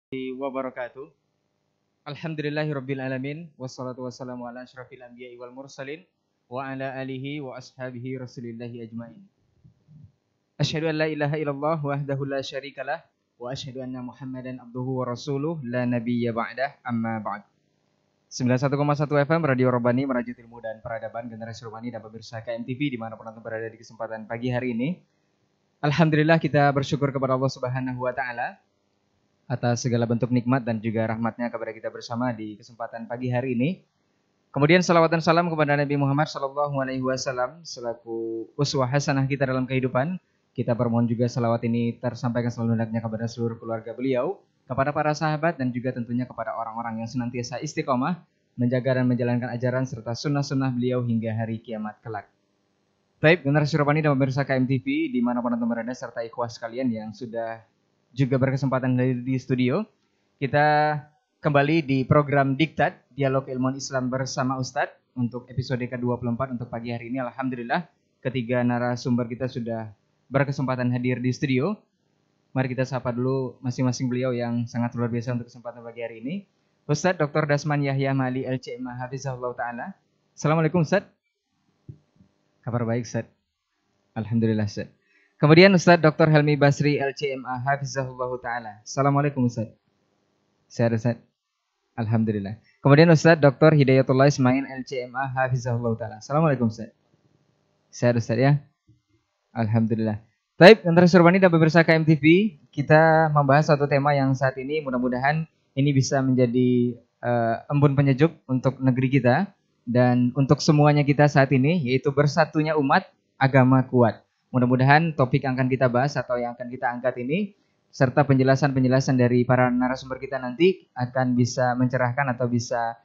Wabarakatuh. Alhamdulillahirabbil alamin wassalatu wassalamu ala asyrafil anbiya'i wal mursalin wa ala alihi wa ashabihi rasulillahi ajmain. Asyhadu an la ilaha illallah wahdahu la syarikalah wa asyhadu anna Muhammadan abduhu wa rasuluh la nabiyya ba'dah amma ba'd. 91,1 FM Radio Robani merajut ilmu dan peradaban generasi Robani dan pemirsa KMTV dimanapun Anda berada di kesempatan pagi hari ini. Alhamdulillah kita bersyukur kepada Allah Subhanahu wa taala atas segala bentuk nikmat dan juga rahmatnya kepada kita bersama di kesempatan pagi hari ini. Kemudian salawat dan salam kepada Nabi Muhammad SAW selaku uswah hasanah kita dalam kehidupan. Kita bermohon juga salawat ini tersampaikan selalu hendaknya kepada seluruh keluarga beliau, kepada para sahabat dan juga tentunya kepada orang-orang yang senantiasa istiqomah menjaga dan menjalankan ajaran serta sunnah-sunnah beliau hingga hari kiamat kelak. Baik, generasi Robani dan pemirsa KMTV dimanapun Anda berada serta ikhwah sekalian yang sudah juga berkesempatan hadir di studio. Kita kembali di program Diktat, Dialog Ilmuwan Islam bersama Ustadz untuk episode ke-24 untuk pagi hari ini. Alhamdulillah ketiga narasumber kita sudah berkesempatan hadir di studio. Mari kita sapa dulu masing-masing beliau yang sangat luar biasa untuk kesempatan pagi hari ini. Ustadz Dr. Dasman Yahya Mali LCMA Hafizahullah Ta'ala. Assalamualaikum Ustadz. Kabar baik Ustadz. Alhamdulillah Ustadz. Kemudian Ustadz Dr. Helmi Basri LCMA Hafizahullah Ta'ala. Assalamualaikum Ustadz. Sehat Ustadz. Alhamdulillah. Kemudian Ustadz Dr. Hidayatullah Ismail LCMA Hafizahullah Ta'ala. Assalamualaikum Ustadz. Sehat Ustadz ya. Alhamdulillah. Baik, generasi Robani dan pemirsa KMTV, kita membahas satu tema yang saat ini mudah-mudahan ini bisa menjadi embun penyejuk untuk negeri kita dan untuk semuanya kita saat ini, yaitu bersatunya umat, agama kuat. Mudah-mudahan topik yang akan kita bahas atau yang akan kita angkat ini serta penjelasan-penjelasan dari para narasumber kita nanti akan bisa mencerahkan atau bisa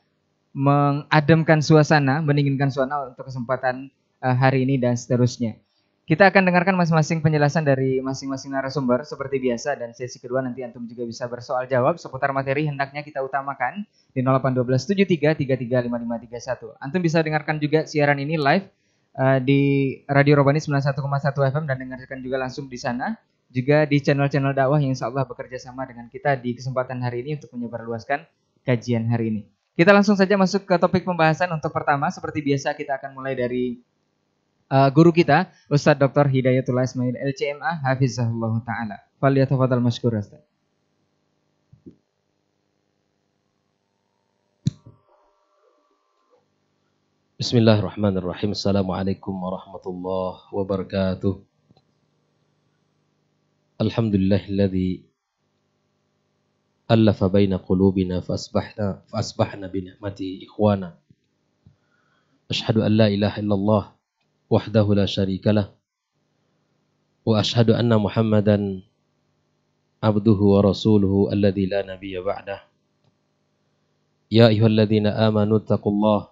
mengademkan suasana, mendinginkan suasana untuk kesempatan hari ini dan seterusnya. Kita akan dengarkan masing-masing penjelasan dari masing-masing narasumber seperti biasa dan sesi kedua nanti antum juga bisa bersoal jawab seputar materi hendaknya kita utamakan di 081273335531. Antum bisa dengarkan juga siaran ini live di Radio Robani 91,1 FM dan dengarkan juga langsung di sana, juga di channel-channel dakwah yang insya Allah bekerja sama dengan kita di kesempatan hari ini untuk menyebarluaskan kajian hari ini. Kita langsung saja masuk ke topik pembahasan. Untuk pertama, seperti biasa kita akan mulai dari guru kita, Ustadz Dr. Hidayatullah Ismail LCMA Hafizahullah Ta'ala. Falyatafadhal mashkur Ustadz. Bismillahirrahmanirrahim. Assalamualaikum warahmatullahi wabarakatuh. Alhamdulillahilladzi allafa baina qulubina fasbahna bi ni'mati ikhwana. Asyhadu an la ilaha illallah wahdahu la syarikalah wa asyhadu anna Muhammadan abduhu wa rasuluhu alladzi la nabiyya ba'dah. Ya ayyuhalladzina amanu taqullaha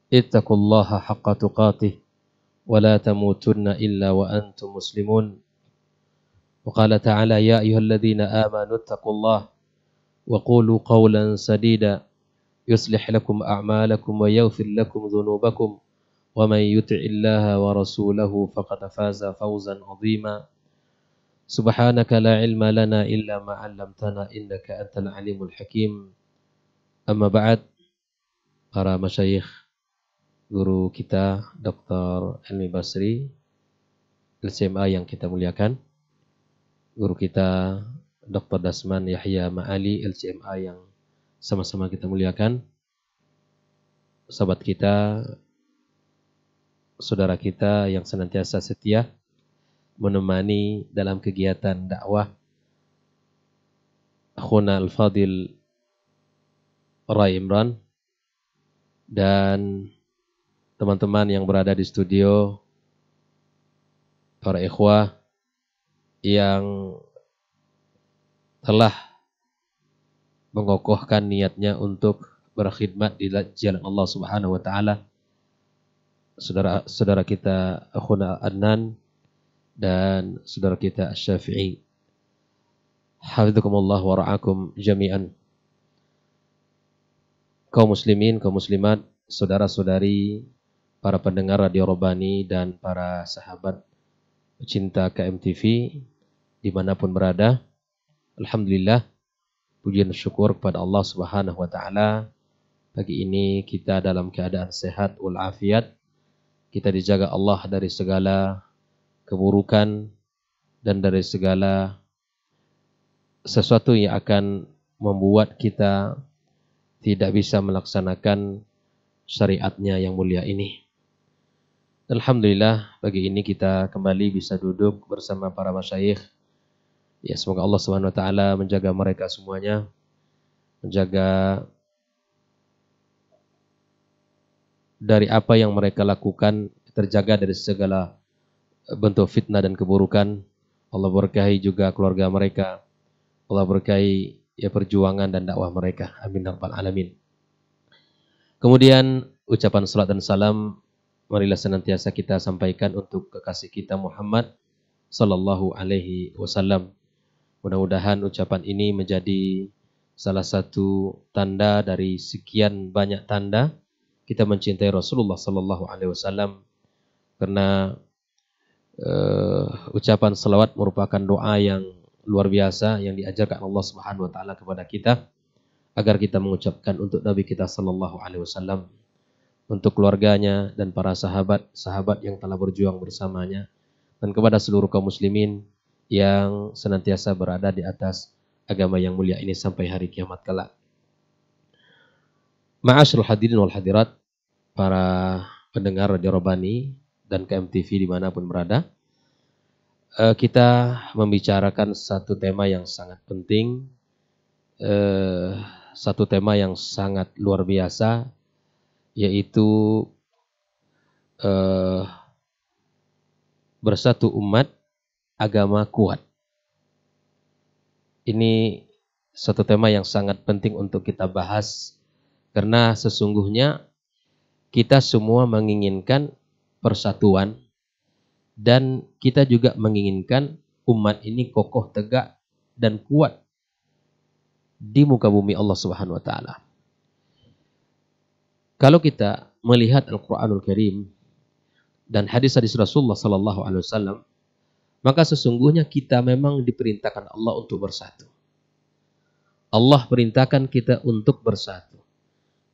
ittaqullaha haqqa tuqatih wa la tamutunna illa wa antum muslimun. Wa qala ta'ala ya ayyuhalladzina amanu ittaqullaha wa qulu qawlan sadida yuslih lakum a'malakum wa yaghfir lakum dhunubakum wa man yuti'illaha wa rasulahu faqad faza fawzan 'azima. Subhanaka la ilma lana illa ma 'allamtana innaka antal alimul hakim. Amma ba'd, para masyayikh, guru kita Dr. Helmi Basri LCMA yang kita muliakan, guru kita Dr. Dasman Yahya Ma'ali LCMA yang sama-sama kita muliakan, sahabat kita, saudara kita yang senantiasa setia menemani dalam kegiatan dakwah, Akhuna Al-Fadil Rai Imran, dan teman-teman yang berada di studio, para ikhwah yang telah mengokohkan niatnya untuk berkhidmat di jalan Allah Subhanahu wa taala. Saudara kita Akhuna Adnan dan saudara kita Asy-Syafi'i. Hafizakumullah wa ra'akum jami'an. Kaum muslimin, kaum muslimat, saudara-saudari, para pendengar Radio Robani dan para sahabat pecinta KMTV dimanapun berada, Alhamdulillah, puji dan syukur kepada Allah Subhanahu wa taala. Pagi ini kita dalam keadaan sehat walafiat. Kita dijaga Allah dari segala keburukan dan dari segala sesuatu yang akan membuat kita tidak bisa melaksanakan syariatnya yang mulia ini. Alhamdulillah, pagi ini kita kembali bisa duduk bersama para masyayikh. Ya, semoga Allah Subhanahu wa taala menjaga mereka semuanya, menjaga dari apa yang mereka lakukan, terjaga dari segala bentuk fitnah dan keburukan. Allah berkahi juga keluarga mereka. Allah berkahi ya perjuangan dan dakwah mereka. Amin ya rabbal alamin. Kemudian ucapan salat dan salam marilah senantiasa kita sampaikan untuk kekasih kita Muhammad sallallahu alaihi wasallam. Mudah-mudahan ucapan ini menjadi salah satu tanda dari sekian banyak tanda kita mencintai Rasulullah sallallahu alaihi wasallam, karena ucapan salawat merupakan doa yang luar biasa yang diajarkan Allah Subhanahu wa taala kepada kita agar kita mengucapkan untuk Nabi kita sallallahu alaihi wasallam, untuk keluarganya dan para sahabat yang telah berjuang bersamanya, dan kepada seluruh kaum muslimin yang senantiasa berada di atas agama yang mulia ini sampai hari kiamat kelak. Ma'asyiral hadirin wal hadirat, para pendengar Radio Robani dan KMTV dimanapun berada, kita membicarakan satu tema yang sangat penting, satu tema yang sangat luar biasa, yaitu bersatu umat, agama kuat. Ini satu tema yang sangat penting untuk kita bahas, karena sesungguhnya kita semua menginginkan persatuan dan kita juga menginginkan umat ini kokoh, tegak dan kuat di muka bumi Allah Subhanahu wa taala. Kalau kita melihat Al-Qur'anul Karim dan hadis-hadis Rasulullah sallallahu alaihi wasallam, maka sesungguhnya kita memang diperintahkan Allah untuk bersatu. Allah perintahkan kita untuk bersatu.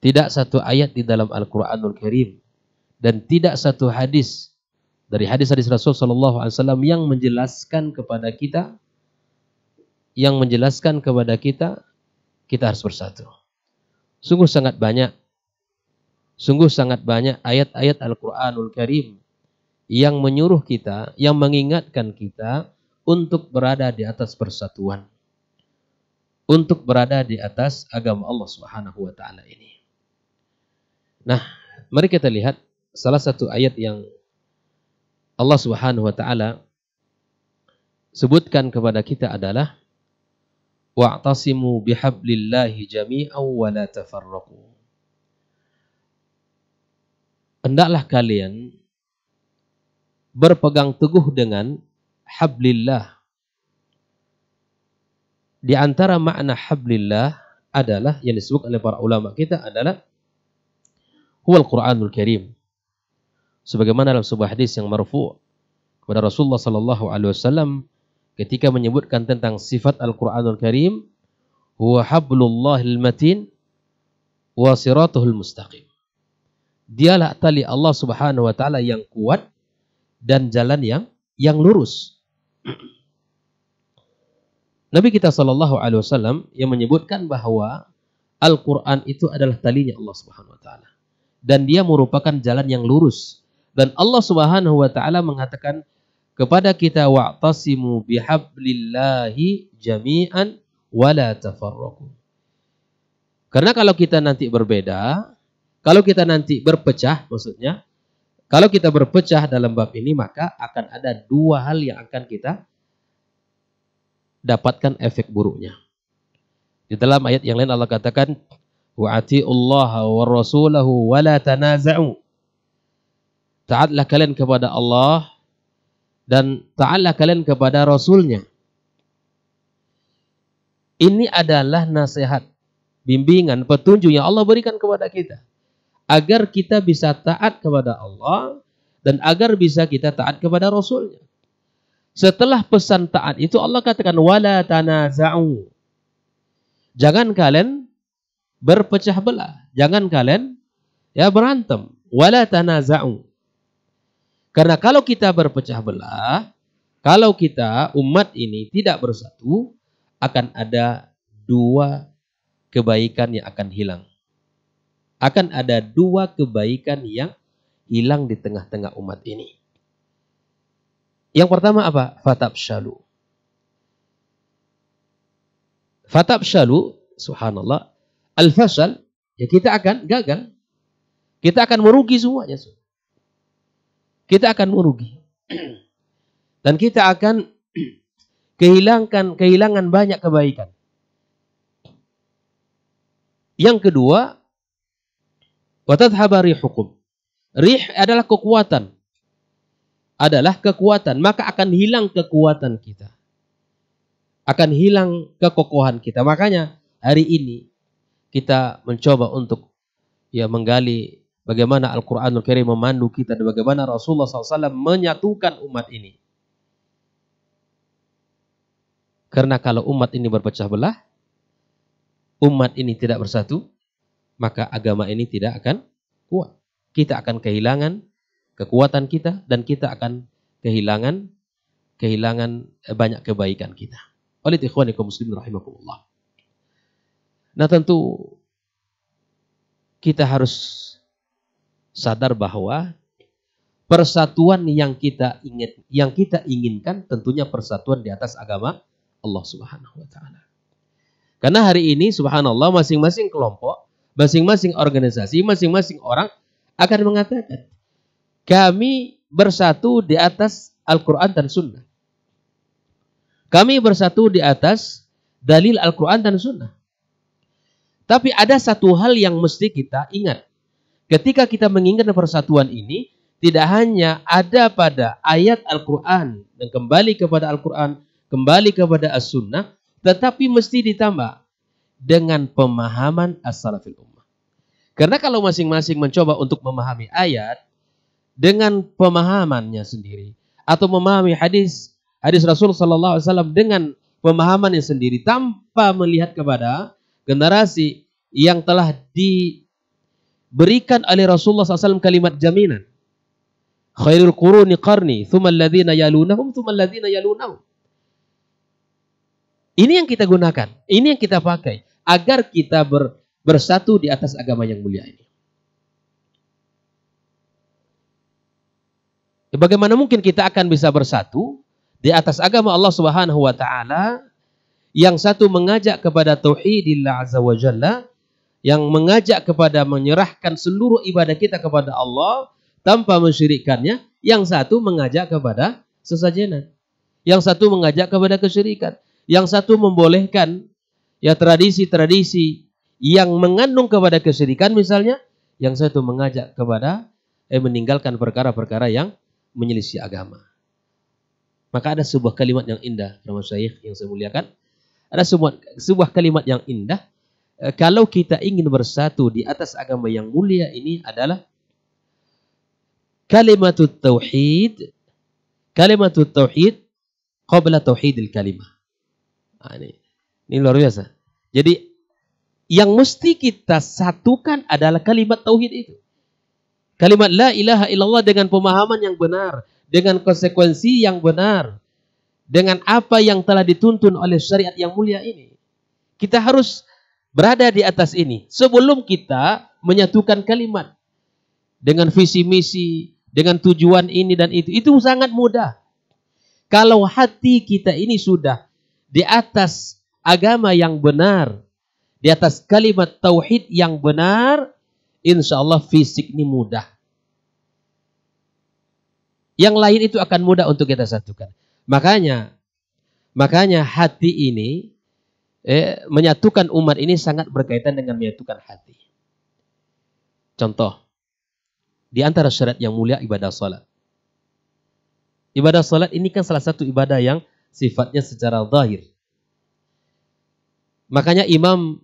Tidak satu ayat di dalam Al-Qur'anul Karim dan tidak satu hadis dari hadis-hadis Rasul sallallahu alaihi wasallam yang menjelaskan kepada kita kita harus bersatu. Sungguh sangat banyak ayat-ayat Al-Qur'anul Karim yang menyuruh kita, yang mengingatkan kita untuk berada di atas persatuan, untuk berada di atas agama Allah Subhanahu wa taala ini. Nah, mari kita lihat salah satu ayat yang Allah Subhanahu wa taala sebutkan kepada kita adalah wa'tasimu bihablillahi jami'an wa la tafarraqu. Hendaklah kalian berpegang teguh dengan hablillah. Di antara makna hablillah adalah yang disebut oleh para ulama kita adalah huwal Qur'anul Karim. Sebagaimana dalam sebuah hadis yang marfu' kepada Rasulullah sallallahu alaihi wasallam ketika menyebutkan tentang sifat Al-Qur'anul Karim, huwa hablullahil matin wa siratuhul mustaqim. Dialah tali Allah Subhanahu wa taala yang kuat dan jalan yang lurus. Nabi kita sallallahu alaihi wasallam yang menyebutkan bahwa Al-Qur'an itu adalah talinya Allah Subhanahu wa taala dan dia merupakan jalan yang lurus. Dan Allah Subhanahu wa taala mengatakan kepada kita wa'tasimu bihablillahi jami'an wa la tafarraqu. Karena kalau kita nanti berbeda, kalau kita nanti berpecah, maksudnya kalau kita berpecah dalam bab ini, maka akan ada dua hal yang akan kita dapatkan efek buruknya. Di dalam ayat yang lain Allah katakan wa'ati'ullaha wa rasulahu wa la tanaza'u. Taatlah kalian kepada Allah dan taatlah kalian kepada Rasulnya. Ini adalah nasihat, bimbingan, petunjuk yang Allah berikan kepada kita agar kita bisa taat kepada Allah dan agar bisa kita taat kepada Rasulnya. Setelah pesan taat itu Allah katakan wala tanaza'u. Jangan kalian berpecah belah, jangan kalian berantem. Wala tanaza'u. Karena kalau kita berpecah belah, kalau kita umat ini tidak bersatu, akan ada dua kebaikan yang akan hilang. Akan ada dua kebaikan yang hilang di tengah-tengah umat ini. Yang pertama apa? Fatabshalu. Fatabshalu, subhanallah. Al-fashal, ya kita akan gagal. Kita akan merugi semuanya. Kita akan merugi. Dan kita akan kehilangan banyak kebaikan. Yang kedua, watadhhaba rihukum. Rih adalah kekuatan. Maka akan hilang kekuatan kita. Akan hilang kekokohan kita. Makanya hari ini kita mencoba untuk menggali bagaimana Al-Quranul Karim memandu kita dan bagaimana Rasulullah SAW menyatukan umat ini. Karena kalau umat ini berpecah belah, umat ini tidak bersatu, maka agama ini tidak akan kuat. Kita akan kehilangan kekuatan kita dan kita akan kehilangan banyak kebaikan kita. Oleh ikhwanikum muslimin rahimakumullah. Nah, tentu kita harus sadar bahwa persatuan yang kita inginkan tentunya persatuan di atas agama Allah Subhanahu wa taala. Karena hari ini subhanallah masing-masing kelompok, masing-masing organisasi, masing-masing orang akan mengatakan kami bersatu di atas Al-Quran dan Sunnah. Kami bersatu di atas dalil Al-Quran dan Sunnah. Tapi ada satu hal yang mesti kita ingat. Ketika kita mengingat persatuan ini, tidak hanya ada pada ayat Al-Quran dan kembali kepada Al-Quran, kembali kepada As-Sunnah, tetapi mesti ditambah dengan pemahaman as-salafil ummah. Karena kalau masing-masing mencoba untuk memahami ayat dengan pemahamannya sendiri atau memahami hadis Rasul sallallahu alaihi wasallam dengan pemahamannya sendiri tanpa melihat kepada generasi yang telah diberikan oleh Rasulullah SAW kalimat jaminan. Khairul quruni qarni, thumma alladhina yalunahum, thumma alladhina yalunahum. Ini yang kita gunakan, ini yang kita pakai agar kita bersatu di atas agama yang mulia ini. Bagaimana mungkin kita akan bisa bersatu di atas agama Allah Subhanahu wa taala yang satu mengajak kepada tauhidillah azza wa jalla, yang mengajak kepada menyerahkan seluruh ibadah kita kepada Allah tanpa mensyirikkannya, yang satu mengajak kepada sesajenan, yang satu mengajak kepada kesyirikan, yang satu membolehkan tradisi-tradisi yang mengandung kepada kesyirikan misalnya, yang satu mengajak kepada meninggalkan perkara-perkara yang menyelisih agama. Maka ada sebuah kalimat yang indah, Rahmat Syekh yang saya muliakan. Ada sebuah kalimat yang indah. Kalau kita ingin bersatu di atas agama yang mulia ini adalah kalimatut tauhid qabla tauhidil kalimah. Nah, ini luar biasa. Jadi yang mesti kita satukan adalah kalimat tauhid itu. Kalimat la ilaha illallah dengan pemahaman yang benar, dengan konsekuensi yang benar, dengan apa yang telah dituntun oleh syariat yang mulia ini. Kita harus berada di atas ini sebelum kita menyatukan kalimat dengan visi misi, dengan tujuan ini dan itu. Itu sangat mudah. Kalau hati kita ini sudah di atas agama yang benar, di atas kalimat tauhid yang benar, insya Allah fisik ini mudah. Yang lain itu akan mudah untuk kita satukan. Makanya hati ini menyatukan umat ini sangat berkaitan dengan menyatukan hati. Contoh, di antara syarat yang mulia ibadah salat. Ibadah salat ini kan salah satu ibadah yang sifatnya secara zahir. Makanya imam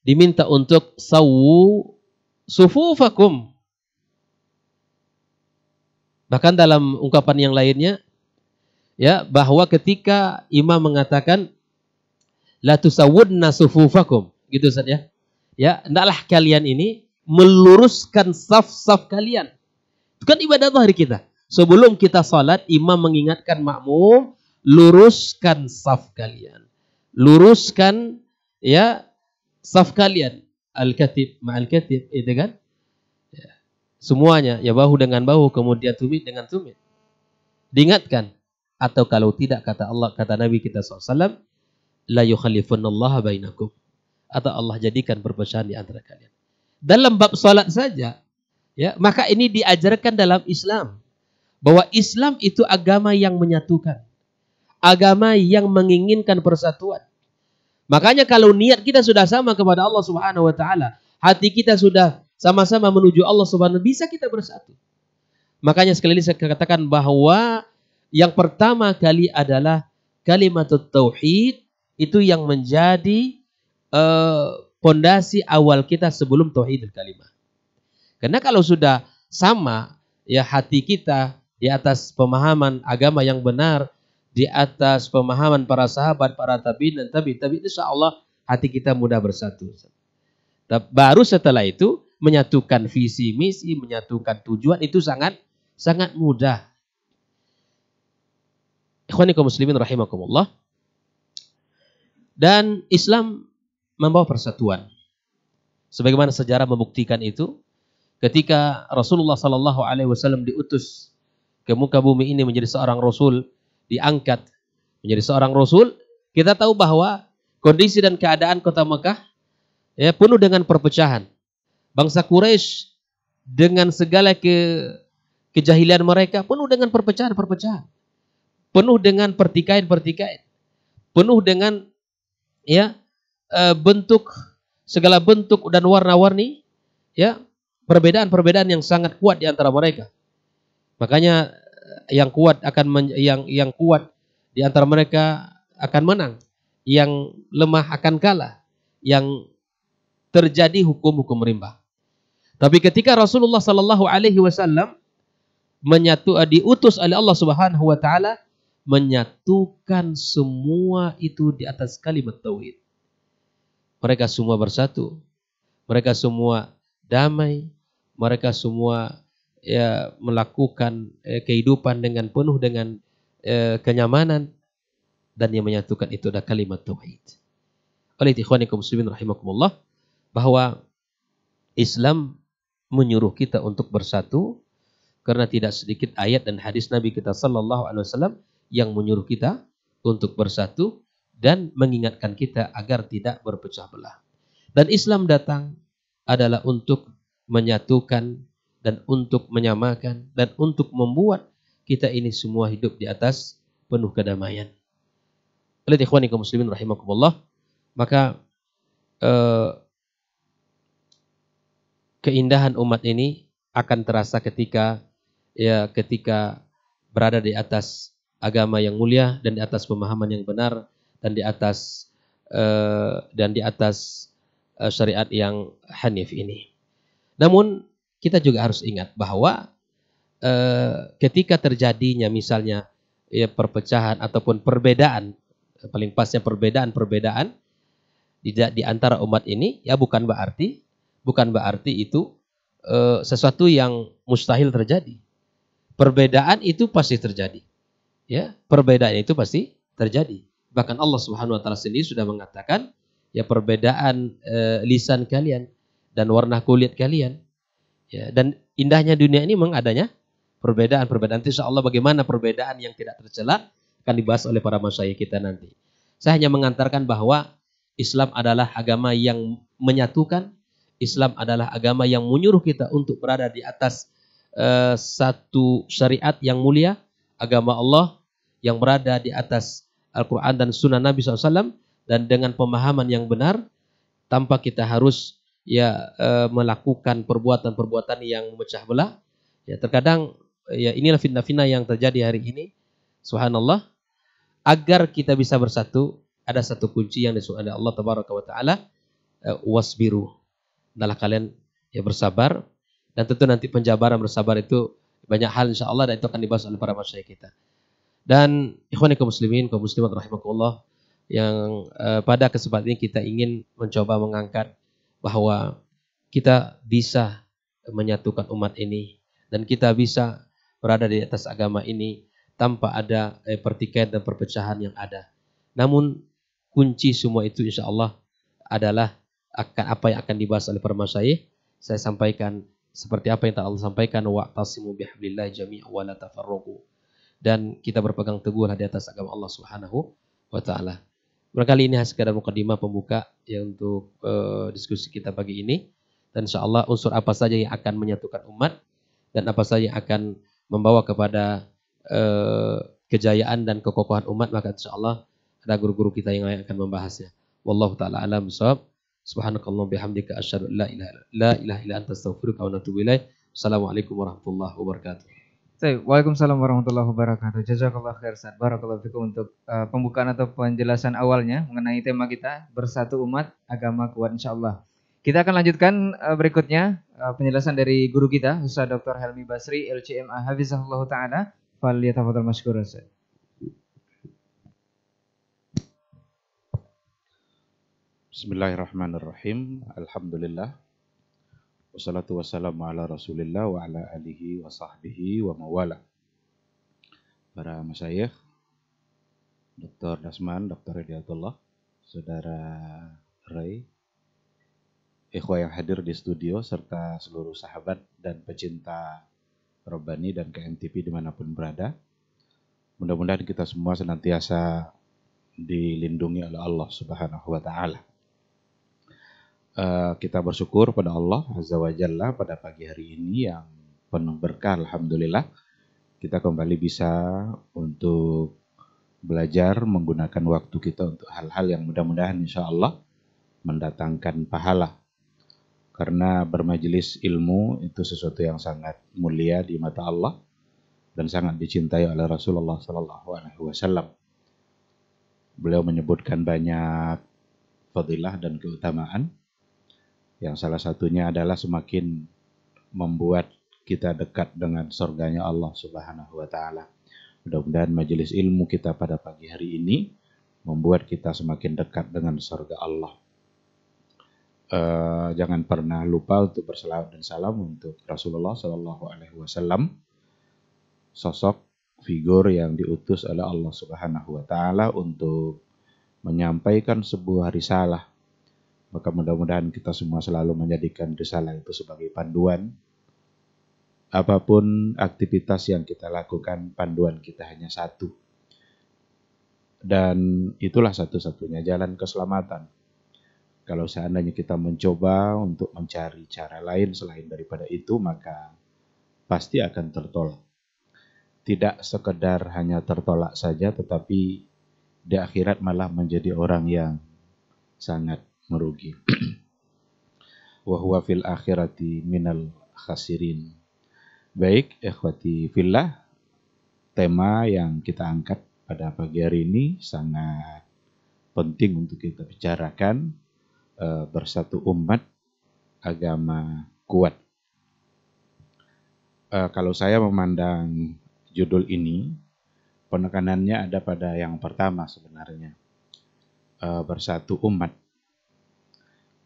diminta untuk sawwu sufufakum. Bahkan dalam ungkapan yang lainnya, ya, bahwa ketika imam mengatakan la tusawwudna sufufakum, gitu Ustaz ya. Ya, hendaklah kalian ini meluruskan saf-saf kalian. Itu kan ibadah zahir kita. Sebelum kita salat, imam mengingatkan makmum, luruskan saf kalian. Luruskan ya saf kalian. Al-katib ma'al katib, itu kan? Ya. Semuanya ya bahu dengan bahu, kemudian tumit dengan tumit. Diingatkan. Atau kalau tidak, kata Allah, kata Nabi kita SAW, la yukhalifunnallaha bainakum. Atau Allah jadikan perpecahan di antara kalian. Dalam bab salat saja, ya, maka ini diajarkan dalam Islam. Bahwa Islam itu agama yang menyatukan. Agama yang menginginkan persatuan. Makanya kalau niat kita sudah sama kepada Allah Subhanahu wa taala, hati kita sudah sama-sama menuju Allah Subhanahu wa taala, bisa kita bersatu. Makanya sekali lagi saya katakan bahwa yang pertama kali adalah kalimat tauhid, itu yang menjadi pondasi awal kita sebelum tauhidul kalimah. Karena kalau sudah sama ya hati kita di atas pemahaman agama yang benar, di atas pemahaman para sahabat, para tabi'in dan tabi'in, insyaallah hati kita mudah bersatu. Baru setelah itu menyatukan visi misi, menyatukan tujuan, itu sangat mudah. Ikhwani kaum muslimin rahimakumullah. Dan Islam membawa persatuan. Sebagaimana sejarah membuktikan itu, ketika Rasulullah sallallahu alaihi wasallam diutus ke muka bumi ini menjadi seorang rasul, diangkat menjadi seorang rasul, kita tahu bahwa kondisi dan keadaan kota Mekah ya penuh dengan perpecahan. Bangsa Quraisy dengan segala kejahilian mereka penuh dengan perpecahan-perpecahan. Penuh dengan pertikaian-pertikaian. Penuh dengan ya segala bentuk dan warna-warni ya perbedaan-perbedaan yang sangat kuat di antara mereka. Makanya yang kuat yang kuat di antara mereka akan menang, yang lemah akan kalah, yang terjadi hukum-hukum rimba. Tapi ketika Rasulullah sallallahu alaihi wasallam diutus oleh Allah Subhanahu wa taala, menyatukan semua itu di atas kalimat tauhid. Mereka semua bersatu, mereka semua damai, mereka semua ya melakukan kehidupan dengan penuh dengan kenyamanan, dan yang menyatukan itu adalah kalimat tauhid. Oleh ikhwanikum muslimin rahimakumullah, bahwa Islam menyuruh kita untuk bersatu karena tidak sedikit ayat dan hadis Nabi kita sallallahu alaihi wasallam yang menyuruh kita untuk bersatu dan mengingatkan kita agar tidak berpecah belah. Dan Islam datang adalah untuk menyatukan dan untuk menyamakan dan untuk membuat kita ini semua hidup di atas penuh kedamaian. Oleh ikhwanikum muslimin rahimakumullah, maka keindahan umat ini akan terasa ketika berada di atas agama yang mulia dan di atas pemahaman yang benar dan di atas syariat yang hanif ini. Namun kita juga harus ingat bahwa ketika terjadinya misalnya ya perpecahan ataupun perbedaan, paling pasnya perbedaan di antara umat ini, ya bukan berarti itu sesuatu yang mustahil terjadi. Perbedaan itu pasti terjadi. Ya, perbedaan itu pasti terjadi. Bahkan Allah Subhanahu wa taala sendiri sudah mengatakan, ya perbedaan lisan kalian dan warna kulit kalian. Ya, dan indahnya dunia ini memang adanya perbedaan-perbedaan. Insyaallah bagaimana perbedaan yang tidak tercela akan dibahas oleh para masyayikh kita nanti. Saya hanya mengantarkan bahwa Islam adalah agama yang menyatukan. Islam adalah agama yang menyuruh kita untuk berada di atas satu syariat yang mulia, agama Allah yang berada di atas Al-Quran dan Sunnah Nabi SAW, dan dengan pemahaman yang benar, tanpa kita harus melakukan perbuatan-perbuatan yang memecah belah. Ya, terkadang ya inilah fitnah-fitnah yang terjadi hari ini. Subhanallah. Agar kita bisa bersatu, ada satu kunci yang disuruh oleh Allah Tabaraka wa Taala, wasbiru. Adalah kalian ya bersabar, dan tentu nanti penjabaran bersabar itu banyak hal insyaallah, dan itu akan dibahas oleh para masyayikh kita. Dan ikhwani kaum muslimin, kaum muslimat rahimakumullah, yang pada kesempatan ini kita ingin mencoba mengangkat bahwa kita bisa menyatukan umat ini dan kita bisa berada di atas agama ini tanpa ada pertikaian dan perpecahan yang ada. Namun kunci semua itu insya Allah adalah apa yang akan dibahas oleh para masyayikh. Saya sampaikan seperti apa yang Allah sampaikan, wa'tasimu bihablillah jami'an wa la tafarraqu. Dan kita berpegang teguhlah di atas agama Allah Subhanahu wa taala. Barangkali ini sekadar mukadimah pembuka ya untuk diskusi kita pagi ini. Dan insyaallah unsur apa saja yang akan menyatukan umat dan apa saja yang akan membawa kepada kejayaan dan kekokohan umat, maka insyaallah ada guru-guru kita yang akan membahasnya. Wallahu taala alam bissawab. Subhanakallah bihamdika asyhadu an la ilaha illa anta astaghfiruka wa atubu ilaik. Assalamualaikum warahmatullahi wabarakatuh. Waalaikumsalam warahmatullahi wabarakatuh. Jazakallah khair Ustaz. Barakallahu fikum untuk pembukaan atau penjelasan awalnya mengenai tema kita bersatu umat agama kuat insyaallah. Kita akan lanjutkan berikutnya penjelasan dari guru kita Ustaz Dr. Helmi Basri LCMA hafizahullah taala. Falyatafadhal mashkur Ustaz. Bismillahirrahmanirrahim. Alhamdulillah. Wassalatu wassalamu ala Rasulillah wa ala alihi wa sahbihi wa mawala. Para masyayikh, Dr. Dasman, Dr. Hidayatullah, Saudara Ray, ikhwah yang hadir di studio, serta seluruh sahabat dan pecinta Rabbani dan KMTP dimanapun berada. Mudah-mudahan kita semua senantiasa dilindungi oleh Allah Subhanahu wa Ta'ala. Kita bersyukur pada Allah Azza wa Jalla pada pagi hari ini yang penuh berkah. Alhamdulillah kita kembali bisa untuk belajar menggunakan waktu kita untuk hal-hal yang mudah-mudahan insya Allah mendatangkan pahala. Karena bermajelis ilmu itu sesuatu yang sangat mulia di mata Allah dan sangat dicintai oleh Rasulullah SAW. Beliau menyebutkan banyak fadilah dan keutamaan. Yang salah satunya adalah semakin membuat kita dekat dengan surganya Allah Subhanahu wa Ta'ala. Mudah-mudahan majelis ilmu kita pada pagi hari ini membuat kita semakin dekat dengan surga Allah. Jangan pernah lupa untuk berselawat dan salam untuk Rasulullah SAW, sosok figur yang diutus oleh Allah Subhanahu wa Ta'ala untuk menyampaikan sebuah risalah. Maka mudah-mudahan kita semua selalu menjadikan risalah itu sebagai panduan. Apapun aktivitas yang kita lakukan, panduan kita hanya satu. Dan itulah satu-satunya jalan keselamatan. Kalau seandainya kita mencoba untuk mencari cara lain selain daripada itu, maka pasti akan tertolak. Tidak sekedar hanya tertolak saja, tetapi di akhirat malah menjadi orang yang sangat merugi. Wa huwa fil akhirati minal khasirin. Baik, ikhwati fillah, tema yang kita angkat pada pagi hari ini sangat penting untuk kita bicarakan, bersatu umat agama kuat. Kalau saya memandang judul ini, penekanannya ada pada yang pertama sebenarnya, bersatu umat.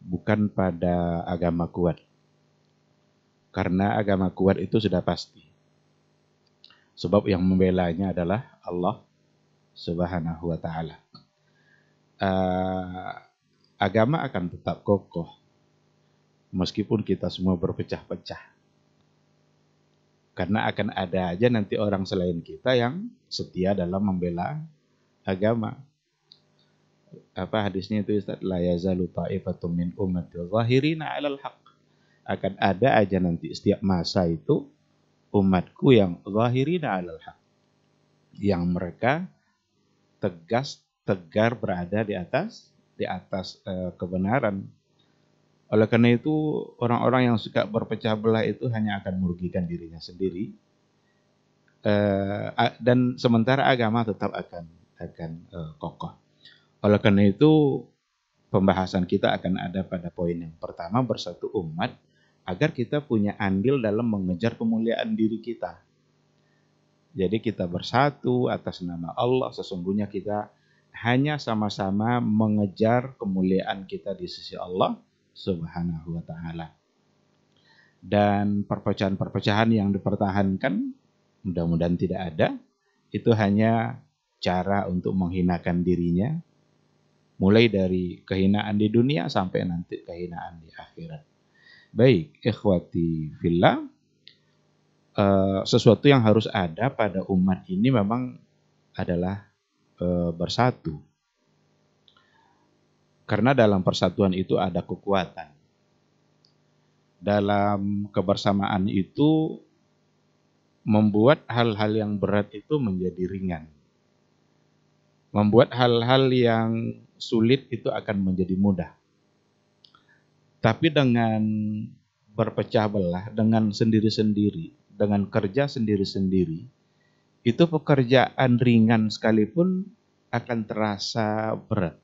Bukan pada agama kuat. Karena agama kuat itu sudah pasti. Sebab yang membelanya adalah Allah Subhanahu wa Ta'ala. Agama akan tetap kokoh meskipun kita semua berpecah-pecah. Karena akan ada aja nanti orang selain kita yang setia dalam membela agama. Apa hadisnya itu Ustaz? La yazalu ta'ifatum min ummati zahirina 'alal haq. Akan ada aja nanti setiap masa itu umatku yang zahirina 'alal haq. Yang mereka tegar berada di atas kebenaran. Oleh karena itu orang-orang yang suka berpecah belah itu hanya akan merugikan dirinya sendiri. Dan sementara agama tetap akan kokoh. Oleh karena itu, pembahasan kita akan ada pada poin yang pertama, bersatu umat, agar kita punya andil dalam mengejar pemuliaan diri kita. Jadi kita bersatu atas nama Allah, sesungguhnya kita hanya sama-sama mengejar kemuliaan kita di sisi Allah Subhanahu wa taala. Dan perpecahan-perpecahan yang dipertahankan mudah-mudahan tidak ada. Itu hanya cara untuk menghinakan dirinya, mulai dari kehinaan di dunia sampai nanti kehinaan di akhirat. Baik, ikhwati fillah, sesuatu yang harus ada pada umat ini memang adalah bersatu. Karena dalam persatuan itu ada kekuatan. Dalam kebersamaan itu membuat hal-hal yang berat itu menjadi ringan. Membuat hal-hal yang sulit itu akan menjadi mudah. Tapi dengan berpecah belah, dengan sendiri-sendiri, dengan kerja sendiri-sendiri, itu pekerjaan ringan sekalipun akan terasa berat.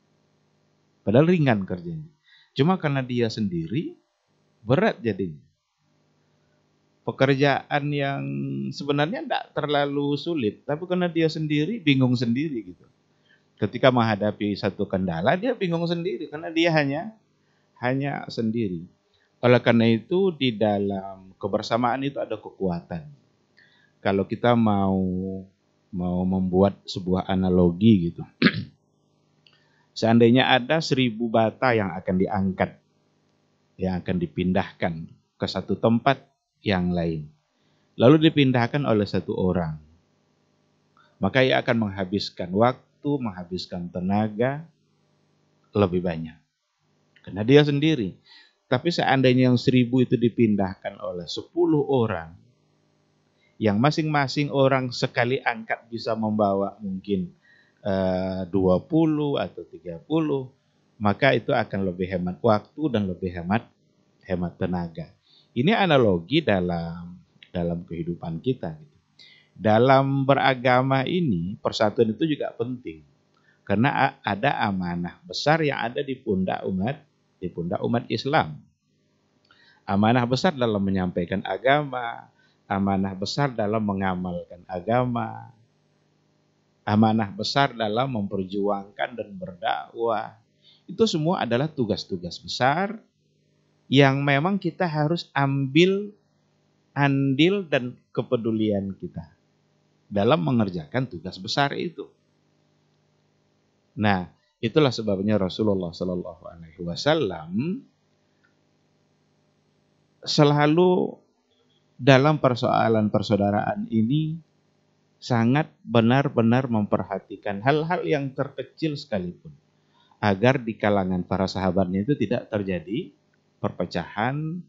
Padahal ringan kerjanya. Cuma karena dia sendiri, berat jadinya. Pekerjaan yang sebenarnya tidak terlalu sulit, tapi karena dia sendiri, bingung sendiri gitu. Ketika menghadapi satu kendala, dia bingung sendiri karena dia hanya sendiri. Oleh karena itu, di dalam kebersamaan itu ada kekuatan. Kalau kita mau membuat sebuah analogi gitu, seandainya ada 1000 bata yang akan diangkat, yang akan dipindahkan ke satu tempat yang lain, lalu dipindahkan oleh satu orang, maka ia akan menghabiskan waktu, menghabiskan tenaga lebih banyak. Karena dia sendiri. Tapi seandainya yang 1000 itu dipindahkan oleh 10 orang, yang masing-masing orang sekali angkat bisa membawa mungkin 20 atau 30, maka itu akan lebih hemat waktu dan lebih hemat tenaga. Ini analogi dalam kehidupan kita. Dalam beragama ini, persatuan itu juga penting. Karena ada amanah besar yang ada di pundak umat Islam. Amanah besar dalam menyampaikan agama, amanah besar dalam mengamalkan agama, amanah besar dalam memperjuangkan dan berdakwah. Itu semua adalah tugas-tugas besar yang memang kita harus ambil andil dan kepedulian kita dalam mengerjakan tugas besar itu. Nah, itulah sebabnya Rasulullah Shallallahu Alaihi Wasallam selalu dalam persoalan persaudaraan ini sangat benar-benar memperhatikan hal-hal yang terkecil sekalipun, agar di kalangan para sahabatnya itu tidak terjadi perpecahan.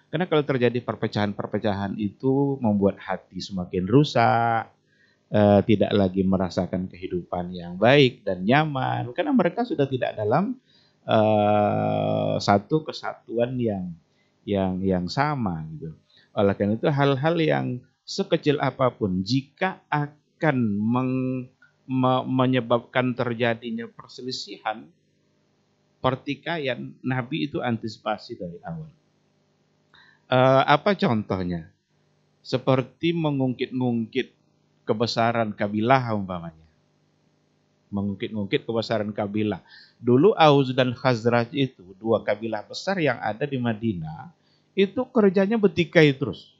Karena kalau terjadi perpecahan itu membuat hati semakin rusak, tidak lagi merasakan kehidupan yang baik dan nyaman, karena mereka sudah tidak dalam satu kesatuan yang sama gitu. Oleh karena itu hal-hal yang sekecil apapun jika akan menyebabkan terjadinya perselisihan, pertikaian, Nabi itu antisipasi dari awal. Apa contohnya? Seperti mengungkit-ungkit kebesaran kabilah umpamanya. Mengungkit-ungkit kebesaran kabilah. Dulu Aus dan Khazraj itu dua kabilah besar yang ada di Madinah, itu kerjanya bertikai terus.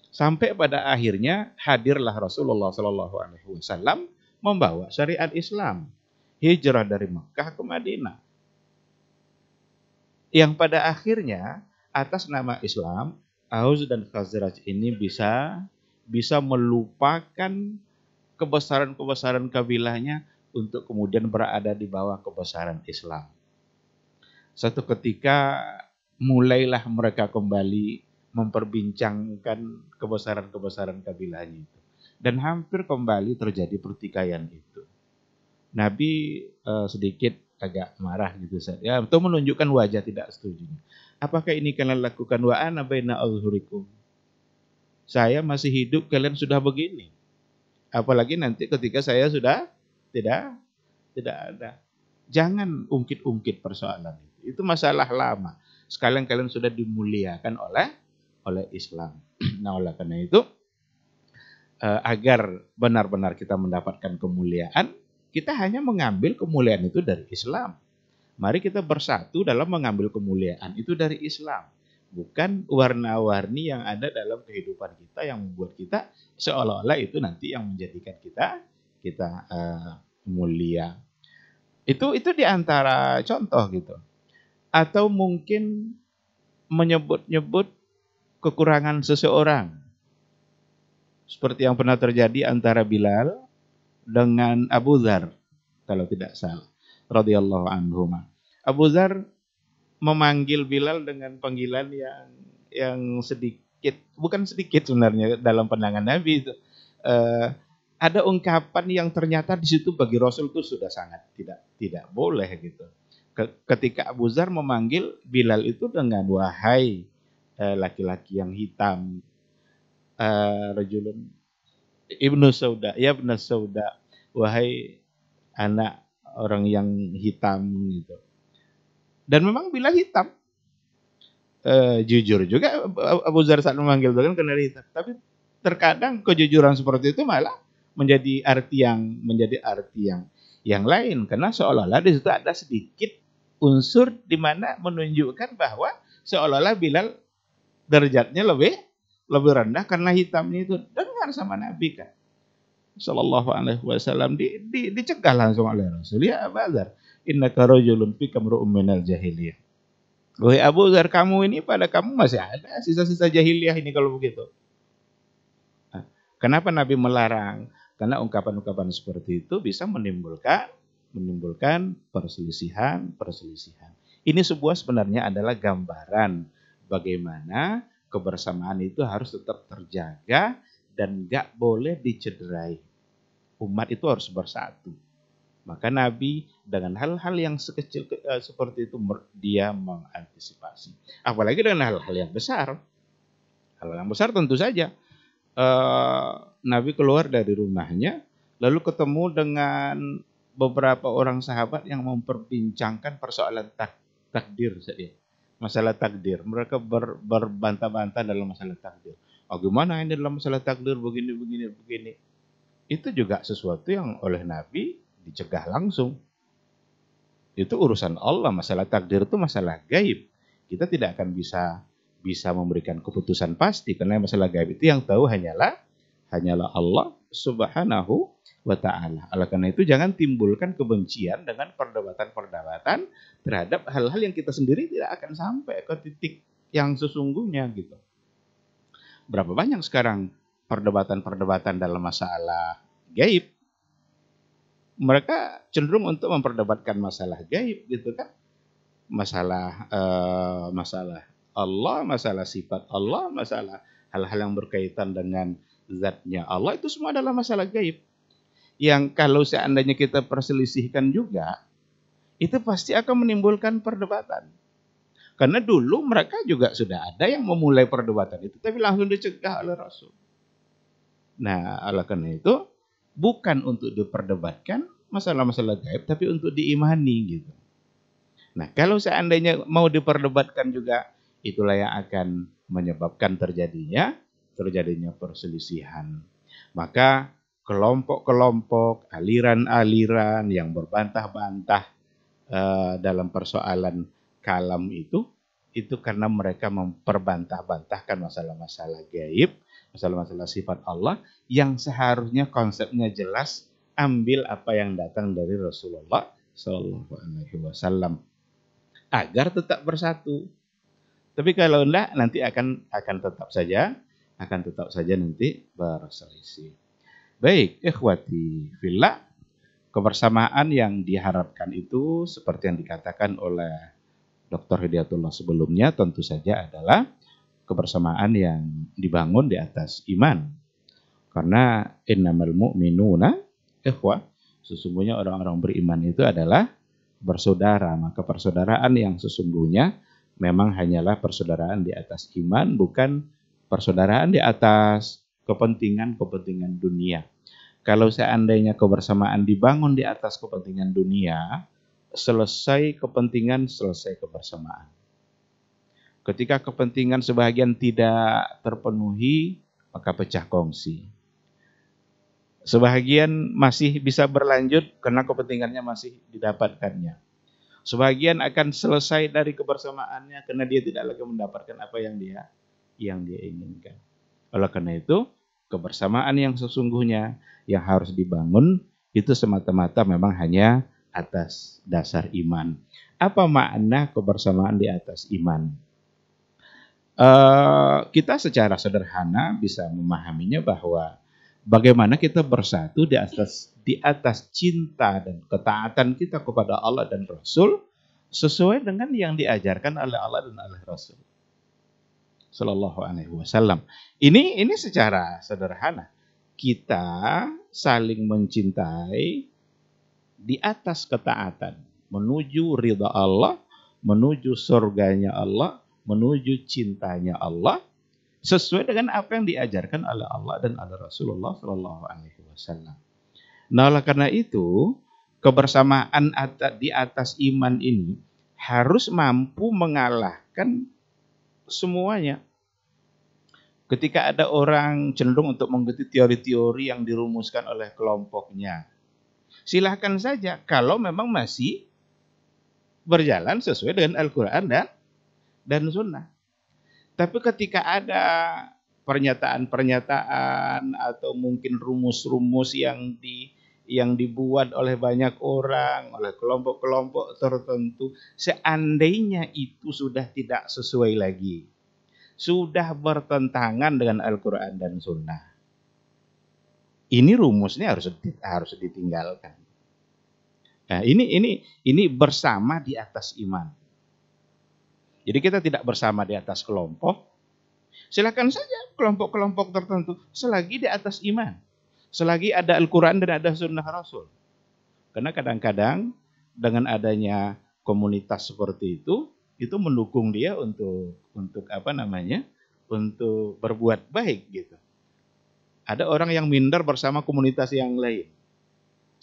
Sampai pada akhirnya hadirlah Rasulullah Shallallahu Alaihi Wasallam membawa syariat Islam, hijrah dari Mekah ke Madinah. Yang pada akhirnya atas nama Islam, Aus dan Khazraj ini bisa melupakan kebesaran kabilahnya untuk kemudian berada di bawah kebesaran Islam. Suatu ketika mulailah mereka kembali memperbincangkan kebesaran kabilahnya itu. Dan hampir kembali terjadi pertikaian itu. Nabi sedikit agak marah gitu ya, untuk menunjukkan wajah tidak setuju. Apakah ini kalian lakukan wa ana baina azhurikum? Saya masih hidup, kalian sudah begini. Apalagi nanti ketika saya sudah tidak ada. Jangan ungkit-ungkit persoalan itu. Itu masalah lama. Sekalian kalian sudah dimuliakan oleh Islam. Nah, oleh karena itu agar benar-benar kita mendapatkan kemuliaan, kita hanya mengambil kemuliaan itu dari Islam. Mari kita bersatu dalam mengambil kemuliaan itu dari Islam. Bukan warna-warni yang ada dalam kehidupan kita yang membuat kita seolah-olah itu nanti yang menjadikan kita mulia. Itu di antara contoh gitu. Atau mungkin menyebut-nyebut kekurangan seseorang. Seperti yang pernah terjadi antara Bilal dengan Abu Dzar, kalau tidak salah, radhiyallahu anhuma. Abu Dzar memanggil Bilal dengan panggilan yang sedikit, bukan sedikit sebenarnya dalam pandangan Nabi itu. Ada ungkapan yang ternyata di situ bagi Rasul itu sudah sangat tidak boleh gitu. Ketika Abu Dzar memanggil Bilal itu dengan wahai laki-laki yang hitam, rajulun ibnu sauda, ya ibnu sauda, wahai anak orang yang hitam gitu. Dan memang Bilal hitam. Jujur juga Abu Dzar saat memanggil Bilal karena hitam. Tapi terkadang kejujuran seperti itu malah menjadi arti yang lain, karena seolah-olah di situ ada sedikit unsur di mana menunjukkan bahwa seolah-olah Bilal derajatnya lebih rendah karena hitamnya itu. Dengar sama Nabi kan sallallahu alaihi wasallam, dicegah langsung oleh Rasul, ya Abu Dzar, innaka rajulun fika mru'un minal jahiliyah. Wahai Abu Dzar, kamu ini pada kamu masih ada sisa-sisa jahiliyah ini kalau begitu. Nah, kenapa Nabi melarang? Karena ungkapan-ungkapan seperti itu bisa menimbulkan perselisihan. Ini sebenarnya adalah gambaran bagaimana kebersamaan itu harus tetap terjaga dan gak boleh dicederai. Umat itu harus bersatu. Maka Nabi dengan hal-hal yang sekecil seperti itu dia mengantisipasi. Apalagi dengan hal-hal yang besar. Hal yang besar tentu saja. Nabi keluar dari rumahnya lalu ketemu dengan beberapa orang sahabat yang memperbincangkan persoalan takdir saja. Masalah takdir. Mereka berbantah-bantah dalam masalah takdir. Oh, gimana ini dalam masalah takdir begini. Itu juga sesuatu yang oleh Nabi dicegah langsung. Itu urusan Allah. Masalah takdir itu masalah gaib. Kita tidak akan bisa memberikan keputusan pasti karena masalah gaib itu yang tahu hanyalah Allah Subhanahu wa ta'ala. Oleh karena itu jangan timbulkan kebencian dengan perdebatan terhadap hal-hal yang kita sendiri tidak akan sampai ke titik yang sesungguhnya gitu. Berapa banyak sekarang perdebatan dalam masalah gaib? Mereka cenderung untuk memperdebatkan masalah gaib gitu kan. Masalah Allah, masalah sifat Allah, masalah hal-hal yang berkaitan dengan zatnya Allah, itu semua adalah masalah gaib. Yang kalau seandainya kita perselisihkan juga, itu pasti akan menimbulkan perdebatan. Karena dulu mereka juga sudah ada yang memulai perdebatan itu, tapi langsung dicegah oleh Rasul. Nah, oleh karena itu, bukan untuk diperdebatkan masalah-masalah gaib, tapi untuk diimani gitu. Nah, kalau seandainya mau diperdebatkan juga, itulah yang akan menyebabkan terjadinya perselisihan. Maka kelompok-kelompok, aliran-aliran yang berbantah-bantah dalam persoalan kalam itu karena mereka memperbantah-bantahkan masalah-masalah gaib, masalah-masalah sifat Allah yang seharusnya konsepnya jelas, ambil apa yang datang dari Rasulullah Shallallahu Alaihi Wasallam agar tetap bersatu. Tapi kalau enggak nanti akan tetap saja nanti berselisih. Baik, ikhwati fillah, kebersamaan yang diharapkan itu seperti yang dikatakan oleh Dr. Hidayatullah sebelumnya tentu saja adalah kebersamaan yang dibangun di atas iman. Karena innamal mu'minuna ikhwah, sesungguhnya orang-orang beriman itu adalah bersaudara. Maka persaudaraan yang sesungguhnya memang hanyalah persaudaraan di atas iman, bukan persaudaraan di atas kepentingan dunia. Kalau seandainya kebersamaan dibangun di atas kepentingan dunia, selesai kepentingan, selesai kebersamaan. Ketika kepentingan sebagian tidak terpenuhi, maka pecah kongsi. Sebagian masih bisa berlanjut karena kepentingannya masih didapatkannya. Sebagian akan selesai dari kebersamaannya karena dia tidak lagi mendapatkan apa yang dia inginkan. Oleh karena itu, kebersamaan yang sesungguhnya yang harus dibangun itu semata-mata memang hanya atas dasar iman. Apa makna kebersamaan di atas iman? Kita secara sederhana bisa memahaminya bahwa bagaimana kita bersatu di atas cinta dan ketaatan kita kepada Allah dan Rasul sesuai dengan yang diajarkan oleh Allah dan oleh Rasul Sallallahu Alaihi Wasallam. Ini secara sederhana kita saling mencintai di atas ketaatan menuju ridha Allah, menuju surganya Allah, menuju cintanya Allah sesuai dengan apa yang diajarkan oleh Allah dan oleh Rasulullah Sallallahu Alaihi Wasallam. Nah, oleh karena itu kebersamaan di atas iman ini harus mampu mengalahkan semuanya. Ketika ada orang cenderung untuk mengikuti teori-teori yang dirumuskan oleh kelompoknya, silahkan saja kalau memang masih berjalan sesuai dengan Al-Quran dan Sunnah. Tapi ketika ada pernyataan-pernyataan atau mungkin rumus-rumus yang dibuat oleh banyak orang, oleh kelompok-kelompok tertentu, seandainya itu sudah tidak sesuai lagi, sudah bertentangan dengan Al-Quran dan Sunnah, ini rumusnya harus ditinggalkan. Nah, ini bersama di atas iman. Jadi kita tidak bersama di atas kelompok. Silakan saja kelompok-kelompok tertentu selagi di atas iman, selagi ada Al-Quran dan ada Sunnah Rasul. Karena kadang-kadang dengan adanya komunitas seperti itu mendukung dia untuk berbuat baik gitu. Ada orang yang minder bersama komunitas yang lain.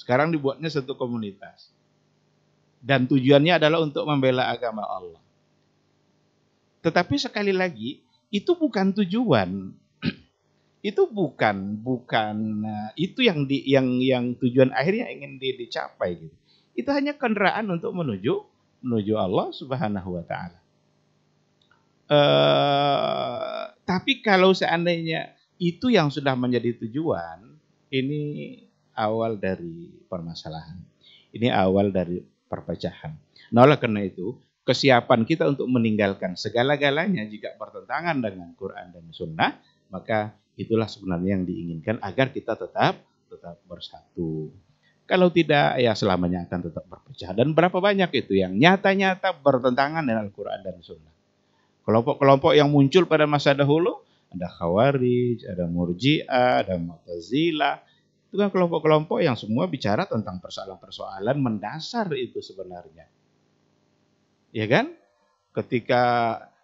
Sekarang dibuatnya satu komunitas. Dan tujuannya adalah untuk membela agama Allah. Tetapi sekali lagi, itu bukan tujuan. Itu bukan itu yang tujuan akhirnya ingin dicapai gitu. Itu hanya kendaraan untuk menuju Allah Subhanahu wa taala. Tapi kalau seandainya itu yang sudah menjadi tujuan, ini awal dari permasalahan. Ini awal dari perpecahan. Nah, oleh karena itu, kesiapan kita untuk meninggalkan segala-galanya jika bertentangan dengan Quran dan Sunnah, maka itulah sebenarnya yang diinginkan agar kita tetap bersatu. Kalau tidak, ya selamanya akan tetap berpecah. Dan berapa banyak itu yang nyata-nyata bertentangan dengan Al-Quran dan Sunnah. Kelompok-kelompok yang muncul pada masa dahulu, ada Khawarij, ada Murji'ah, ada Mu'tazilah. Itu kan kelompok-kelompok yang semua bicara tentang persoalan-persoalan mendasar itu sebenarnya. Ya kan? Ketika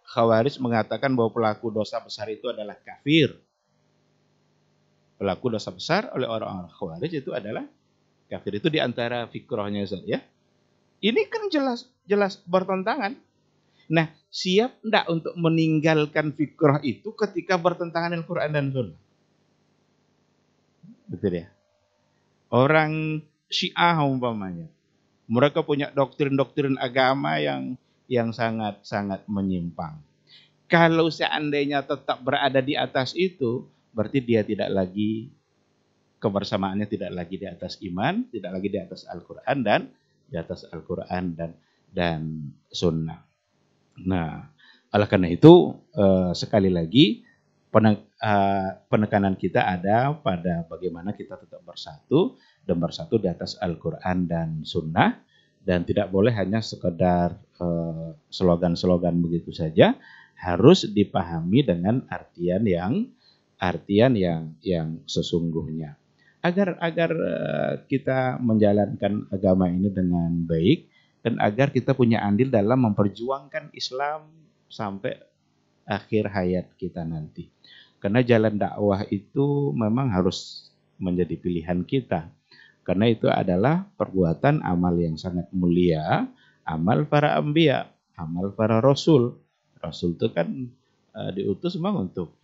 Khawarij mengatakan bahwa pelaku dosa besar itu adalah kafir. Pelaku dosa besar oleh orang-orang Khawarij itu adalah kafir. Itu di antara fikrahnya ya. Ini kan jelas bertentangan. Nah, siap enggak untuk meninggalkan fikrah itu ketika bertentangan dengan Quran dan Sunnah? Betul ya? Orang Syiah umpamanya, mereka punya doktrin-doktrin agama yang sangat-sangat menyimpang. Kalau seandainya tetap berada di atas itu, berarti dia tidak lagi, kebersamaannya tidak lagi di atas iman, tidak lagi di atas Al-Quran dan Sunnah. Nah, oleh karena itu sekali lagi penekanan kita ada pada bagaimana kita tetap bersatu dan bersatu di atas Al-Quran dan Sunnah, dan tidak boleh hanya sekedar slogan-slogan begitu saja, harus dipahami dengan artian yang sesungguhnya. Agar kita menjalankan agama ini dengan baik, dan agar kita punya andil dalam memperjuangkan Islam sampai akhir hayat kita nanti. Karena jalan dakwah itu memang harus menjadi pilihan kita. Karena itu adalah perbuatan amal yang sangat mulia, amal para anbiya, amal para rasul. Rasul itu kan diutus memang untuk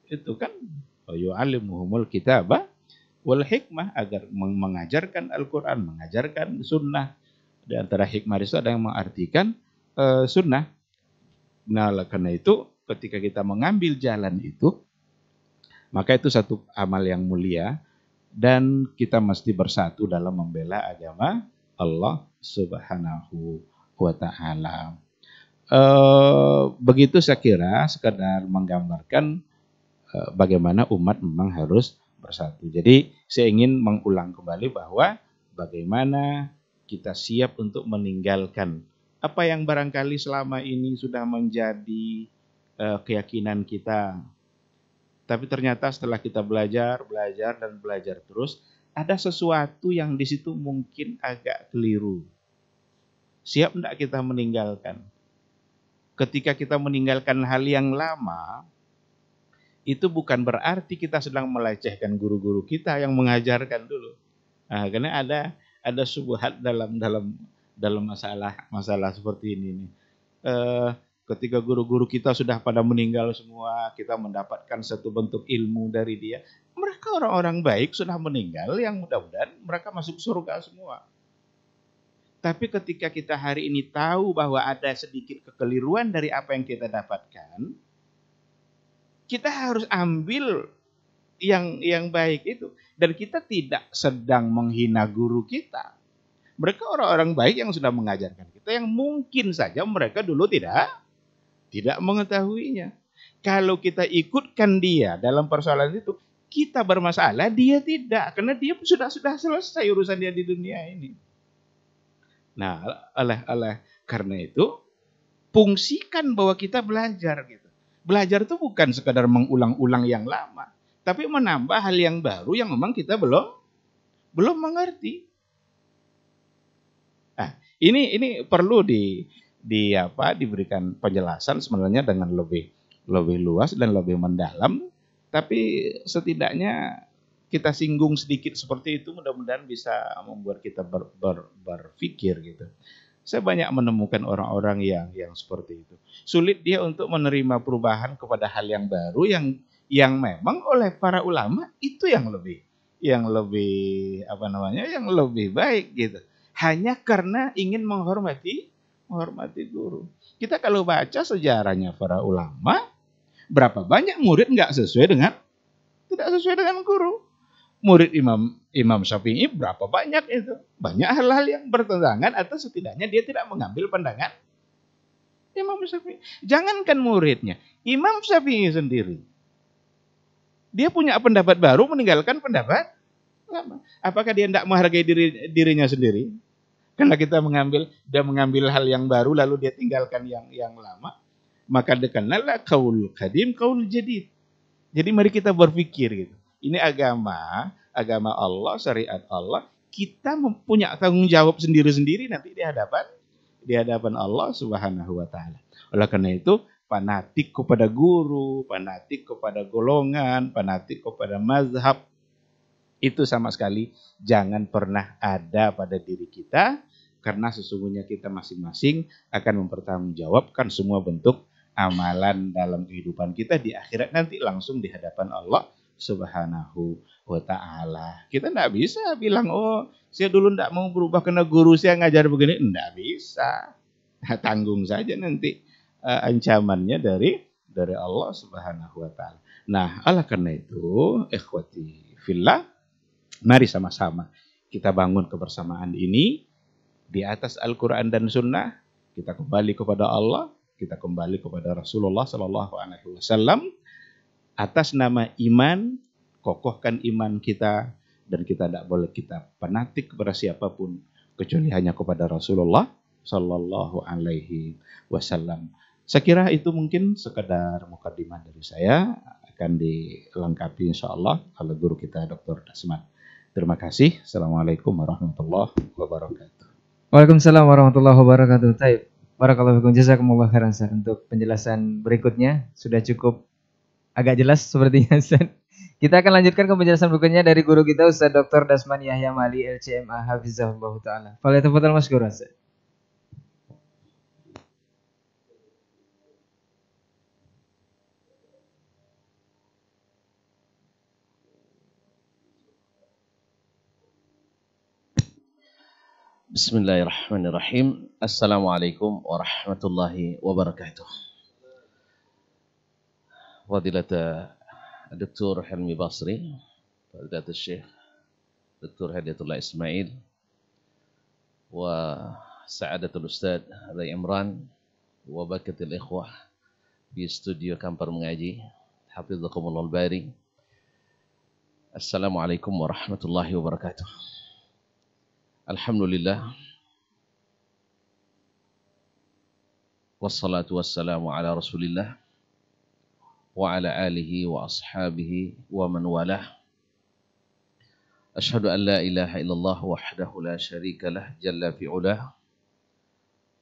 itu kan yu'allimuhumul kitaba wal hikmah, agar mengajarkan Al-Quran, mengajarkan sunnah. Di antara hikmah itu ada yang mengartikan sunnah. Nah, karena itu ketika kita mengambil jalan itu, maka itu satu amal yang mulia dan kita mesti bersatu dalam membela agama Allah Subhanahu wa Ta'ala. Begitu saya kira, sekedar menggambarkan bagaimana umat memang harus bersatu. Jadi saya ingin mengulang kembali bahwa bagaimana kita siap untuk meninggalkan apa yang barangkali selama ini sudah menjadi keyakinan kita. Tapi ternyata setelah kita belajar terus, ada sesuatu yang di situ mungkin agak keliru. Siap enggak kita meninggalkan? Ketika kita meninggalkan hal yang lama, itu bukan berarti kita sedang melecehkan guru-guru kita yang mengajarkan dulu. Nah, karena ada syubhat dalam masalah seperti ini nih. Ketika guru-guru kita sudah pada meninggal semua, kita mendapatkan satu bentuk ilmu dari dia. Mereka orang-orang baik sudah meninggal, yang mudah-mudahan mereka masuk surga semua. Tapi ketika kita hari ini tahu bahwa ada sedikit kekeliruan dari apa yang kita dapatkan, kita harus ambil yang baik itu. Dan kita tidak sedang menghina guru kita. Mereka orang-orang baik yang sudah mengajarkan kita, yang mungkin saja mereka dulu tidak mengetahuinya. Kalau kita ikutkan dia dalam persoalan itu, kita bermasalah, dia tidak. Karena dia sudah selesai urusan dia di dunia ini. Nah, oleh karena itu, fungsikan bahwa kita belajar gitu. Belajar itu bukan sekadar mengulang-ulang yang lama, tapi menambah hal yang baru yang memang kita belum mengerti. Nah, ini perlu diberikan penjelasan sebenarnya dengan lebih luas dan lebih mendalam, tapi setidaknya kita singgung sedikit seperti itu, mudah-mudahan bisa membuat kita berpikir gitu. Saya banyak menemukan orang-orang yang seperti itu. Sulit dia untuk menerima perubahan kepada hal yang baru yang memang oleh para ulama itu yang lebih baik gitu. Hanya karena ingin menghormati guru. Kita kalau baca sejarahnya para ulama, berapa banyak murid tidak sesuai dengan guru. Murid Imam Syafi'i berapa banyak itu? Banyak hal-hal yang bertentangan atau setidaknya dia tidak mengambil pandangan Imam Syafi'i. Jangankan muridnya, Imam Syafi'i sendiri, dia punya pendapat baru meninggalkan pendapat lama. Apakah dia tidak menghargai dirinya sendiri? Karena dia mengambil hal yang baru lalu dia tinggalkan yang lama. Maka dikenallah qaul qadim qaul jadid. Jadi mari kita berpikir gitu. Ini agama Allah, syariat Allah. Kita punya tanggung jawab sendiri-sendiri nanti di hadapan Allah Subhanahu wa Ta'ala. Oleh karena itu, fanatik kepada guru, fanatik kepada golongan, fanatik kepada mazhab, itu sama sekali jangan pernah ada pada diri kita, karena sesungguhnya kita masing-masing akan mempertanggungjawabkan semua bentuk amalan dalam kehidupan kita di akhirat nanti langsung di hadapan Allah Subhanahu wa Ta'ala. Kita tidak bisa bilang, oh saya dulu tidak mau berubah karena guru saya ngajar begini. Tidak bisa. Tanggung saja nanti ancamannya dari Allah Subhanahu wa Ta'ala. Nah, oleh karena itu, ikhwati fillah, mari sama-sama kita bangun kebersamaan ini di atas Al-Quran dan Sunnah. Kita kembali kepada Allah, kita kembali kepada Rasulullah Sallallahu Alaihi Wasallam atas nama iman. Kokohkan iman kita, dan kita tidak boleh kita fanatik kepada siapapun kecuali hanya kepada Rasulullah Sallallahu Alaihi Wasallam. Saya kira itu mungkin sekedar mukadimah dari saya, akan dilengkapi insyaallah oleh guru kita Dr. Dasman. Terima kasih. Assalamualaikum warahmatullahi wabarakatuh. Waalaikumsalam warahmatullahi wabarakatuh. Taib. Barakallahu fikum, jazakumullah khairan Ustaz. Untuk penjelasan berikutnya sudah cukup agak jelas sepertinya Ustaz. Kita akan lanjutkan ke penjelasan berikutnya dari guru kita Ustaz Dr. Dasman Yahya Mali LCMA Hafizahullah Ta'ala. Falyatafadhal maskur Ustaz. Bismillahirrahmanirrahim. Assalamualaikum warahmatullahi wabarakatuh. Fadilat Dr. Helmi Basri, Fadilat Syekh Dr. Hidayatullah Ismail, wa Sa'adatul Ustaz Ray Imran, wa bakatil ikhwah di studio Kampar Mengaji, Hafizakumullah al-Bari. Assalamualaikum warahmatullahi wabarakatuh. Alhamdulillah, wassalatu wassalamu ala rasulillah wa ala alihi wa ashabihi wa man walah. Ashhadu an la ilaha illallah wahdahu la syarika lah jalla fi'ulah,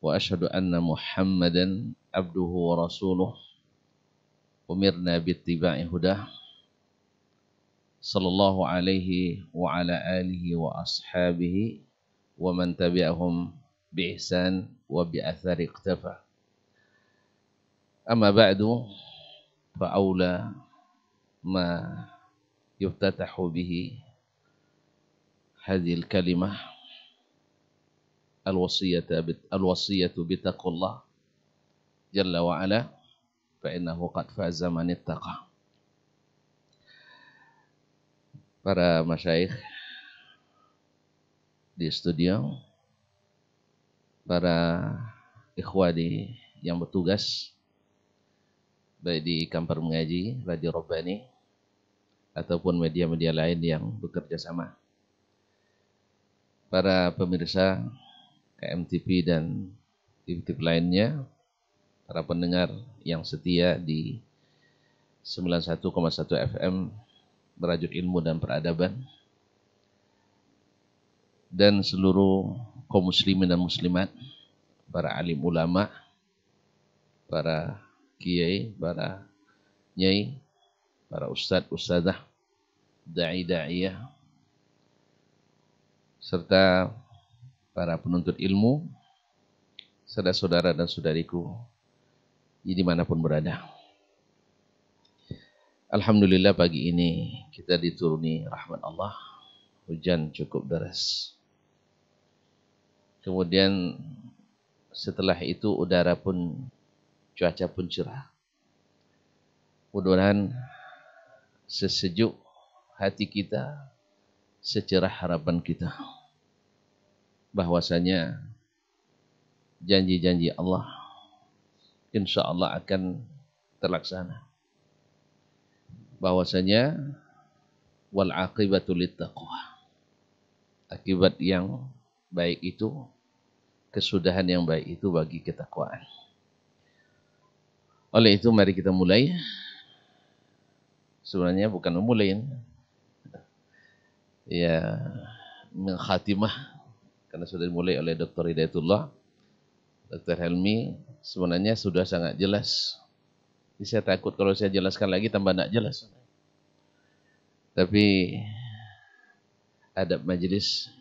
wa ashhadu anna muhammadan abduhu wa rasuluh umirna bittiba'i hudah sallallahu alaihi wa ala alihi wa ashabihi wa man tabi'ahum bi ihsan wa bi athari iqtafa. Amma ba'du, fa aula ma yuftatahu bihi hadhihi al-kalimah al-wasiyatu bi taqwallah jalla wa ala, fa innahu qad faza man ittaqa. Para masyayikh di studio, para ikhwani yang bertugas baik di Kampar Mengaji, Radio Rabbani, ataupun media-media lain yang bekerja sama, para pemirsa KMTV dan TV lainnya, para pendengar yang setia di 91,1 FM Merajuk Ilmu dan Peradaban, dan seluruh kaum muslimin dan muslimat, para alim ulama, para kiai, para nyai, para ustadz, ustadzah, da'i-da'iyah, serta para penuntut ilmu, saudara-saudara dan saudariku dimanapun berada. Alhamdulillah, pagi ini kita dituruni rahmat Allah, hujan cukup deras. Kemudian setelah itu udara pun, cuaca pun cerah. Mudah-mudahan sesejuk hati kita, secerah harapan kita, bahwasanya janji-janji Allah insya Allah akan terlaksana. Bahwasanya wal aqibatu littaqwa, akibat yang baik itu, kesudahan yang baik itu bagi ketakwaan. Oleh itu mari kita mulai. Sebenarnya bukan memulai ya, mengkhatimah, karena sudah dimulai oleh Dr. Hidayatullah, Dr. Helmi. Sebenarnya sudah sangat jelas. Jadi saya takut kalau saya jelaskan lagi tambah tidak jelas. Tapi adab majelis,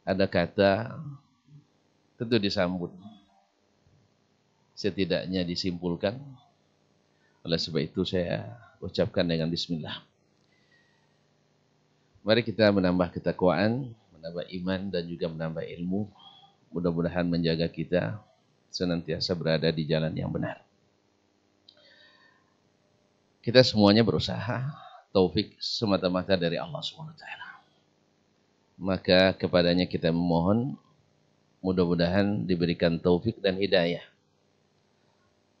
ada kata tentu disambut, setidaknya disimpulkan. Oleh sebab itu saya ucapkan dengan bismillah. Mari kita menambah ketakwaan, menambah iman, dan juga menambah ilmu. Mudah-mudahan menjaga kita senantiasa berada di jalan yang benar. Kita semuanya berusaha, taufik semata-mata dari Allah SWT. Maka kepadanya kita memohon, mudah-mudahan diberikan taufik dan hidayah.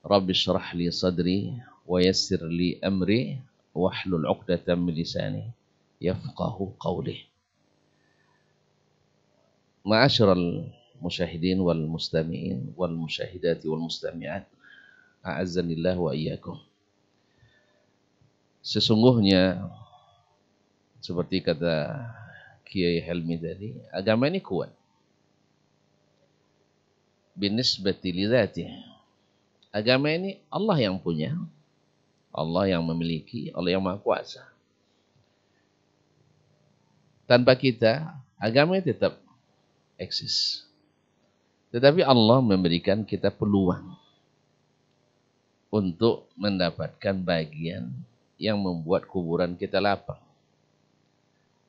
Rabbi syrah li sadri wa yassir li amri wahlul 'uqdatam min lisani yafqahu qawli. Ma'asyiral musyahidin wal mustami'in wal musyahidati wal mustami'at, a'azzanillah wa iyyakum. Sesungguhnya seperti kata Kiai Helmi tadi, agama ini kuat binisbati li dzatihi. Agama ini Allah yang punya, Allah yang memiliki, Allah yang Maha Kuasa. Tanpa kita, agama ini tetap eksis. Tetapi Allah memberikan kita peluang untuk mendapatkan bagian yang membuat kuburan kita lapang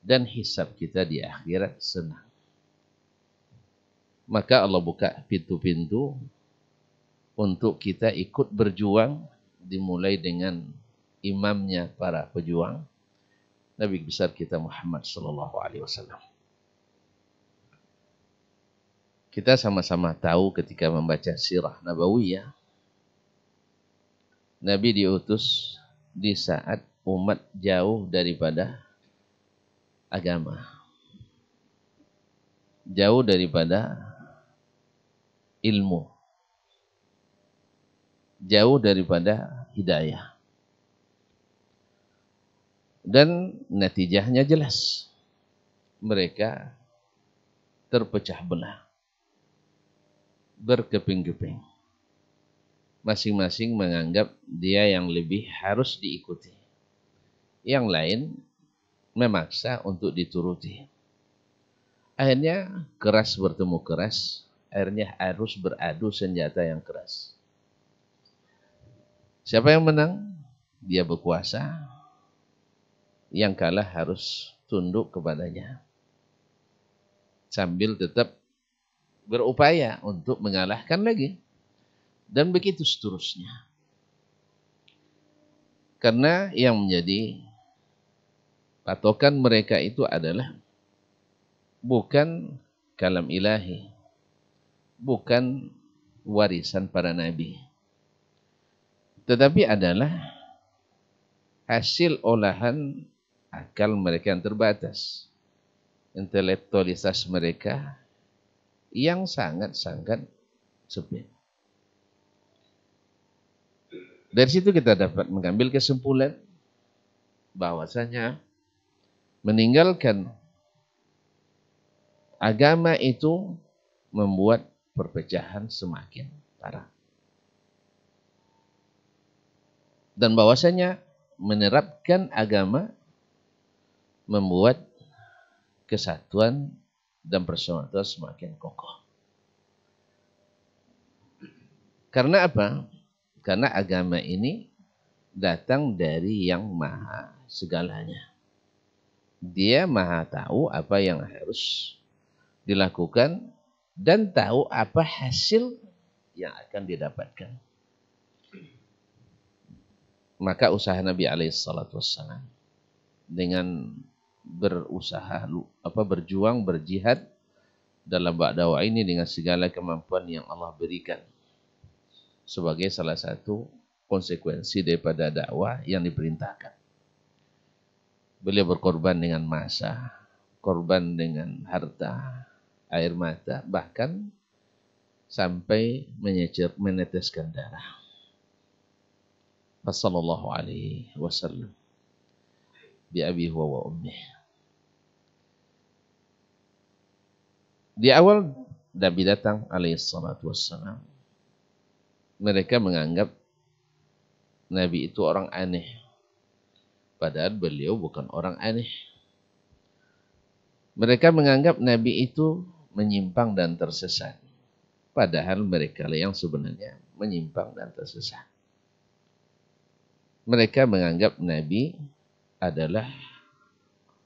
dan hisab kita di akhirat senang. maka Allah buka pintu-pintu untuk kita ikut berjuang, dimulai dengan imamnya para pejuang, Nabi besar kita Muhammad sallallahu alaihi wasallam. Kita sama-sama tahu ketika membaca sirah nabawiyah, Nabi diutus di saat umat jauh daripada agama, jauh daripada ilmu, jauh daripada hidayah. Dan natijahnya jelas. Mereka terpecah belah, berkeping-keping. Masing-masing menganggap dia yang lebih harus diikuti. Yang lain memaksa untuk dituruti. Akhirnya keras bertemu keras. Akhirnya harus beradu senjata yang keras. Siapa yang menang? Dia berkuasa. Yang kalah harus tunduk kepadanya. Sambil tetap berupaya untuk mengalahkan lagi. Dan begitu seterusnya. Karena yang menjadi patokan mereka itu adalah bukan kalam ilahi, bukan warisan para nabi, tetapi adalah hasil olahan akal mereka yang terbatas, intelektualitas mereka yang sangat-sangat sempit. Dari situ kita dapat mengambil kesimpulan bahwasanya meninggalkan agama itu membuat perpecahan semakin parah. Dan bahwasanya menerapkan agama membuat kesatuan dan persaudaraan semakin kokoh. Karena apa? Karena agama ini datang dari yang maha segalanya. Dia maha tahu apa yang harus dilakukan dan tahu apa hasil yang akan didapatkan. Maka usaha Nabi SAW dengan berusaha berjuang, berjihad dalam bab dakwah ini dengan segala kemampuan yang Allah berikan sebagai salah satu konsekuensi daripada dakwah yang diperintahkan. Beliau berkorban dengan masa, korban dengan harta, air mata, bahkan sampai meneteskan darah. Sallallahu alaihi wasallam bi abi huwa wa ummih. Di awal Nabi datang alaihi salatu wassalam, mereka menganggap Nabi itu orang aneh. Padahal beliau bukan orang aneh. Mereka menganggap Nabi itu menyimpang dan tersesat. Padahal mereka lah yang sebenarnya menyimpang dan tersesat. Mereka menganggap Nabi adalah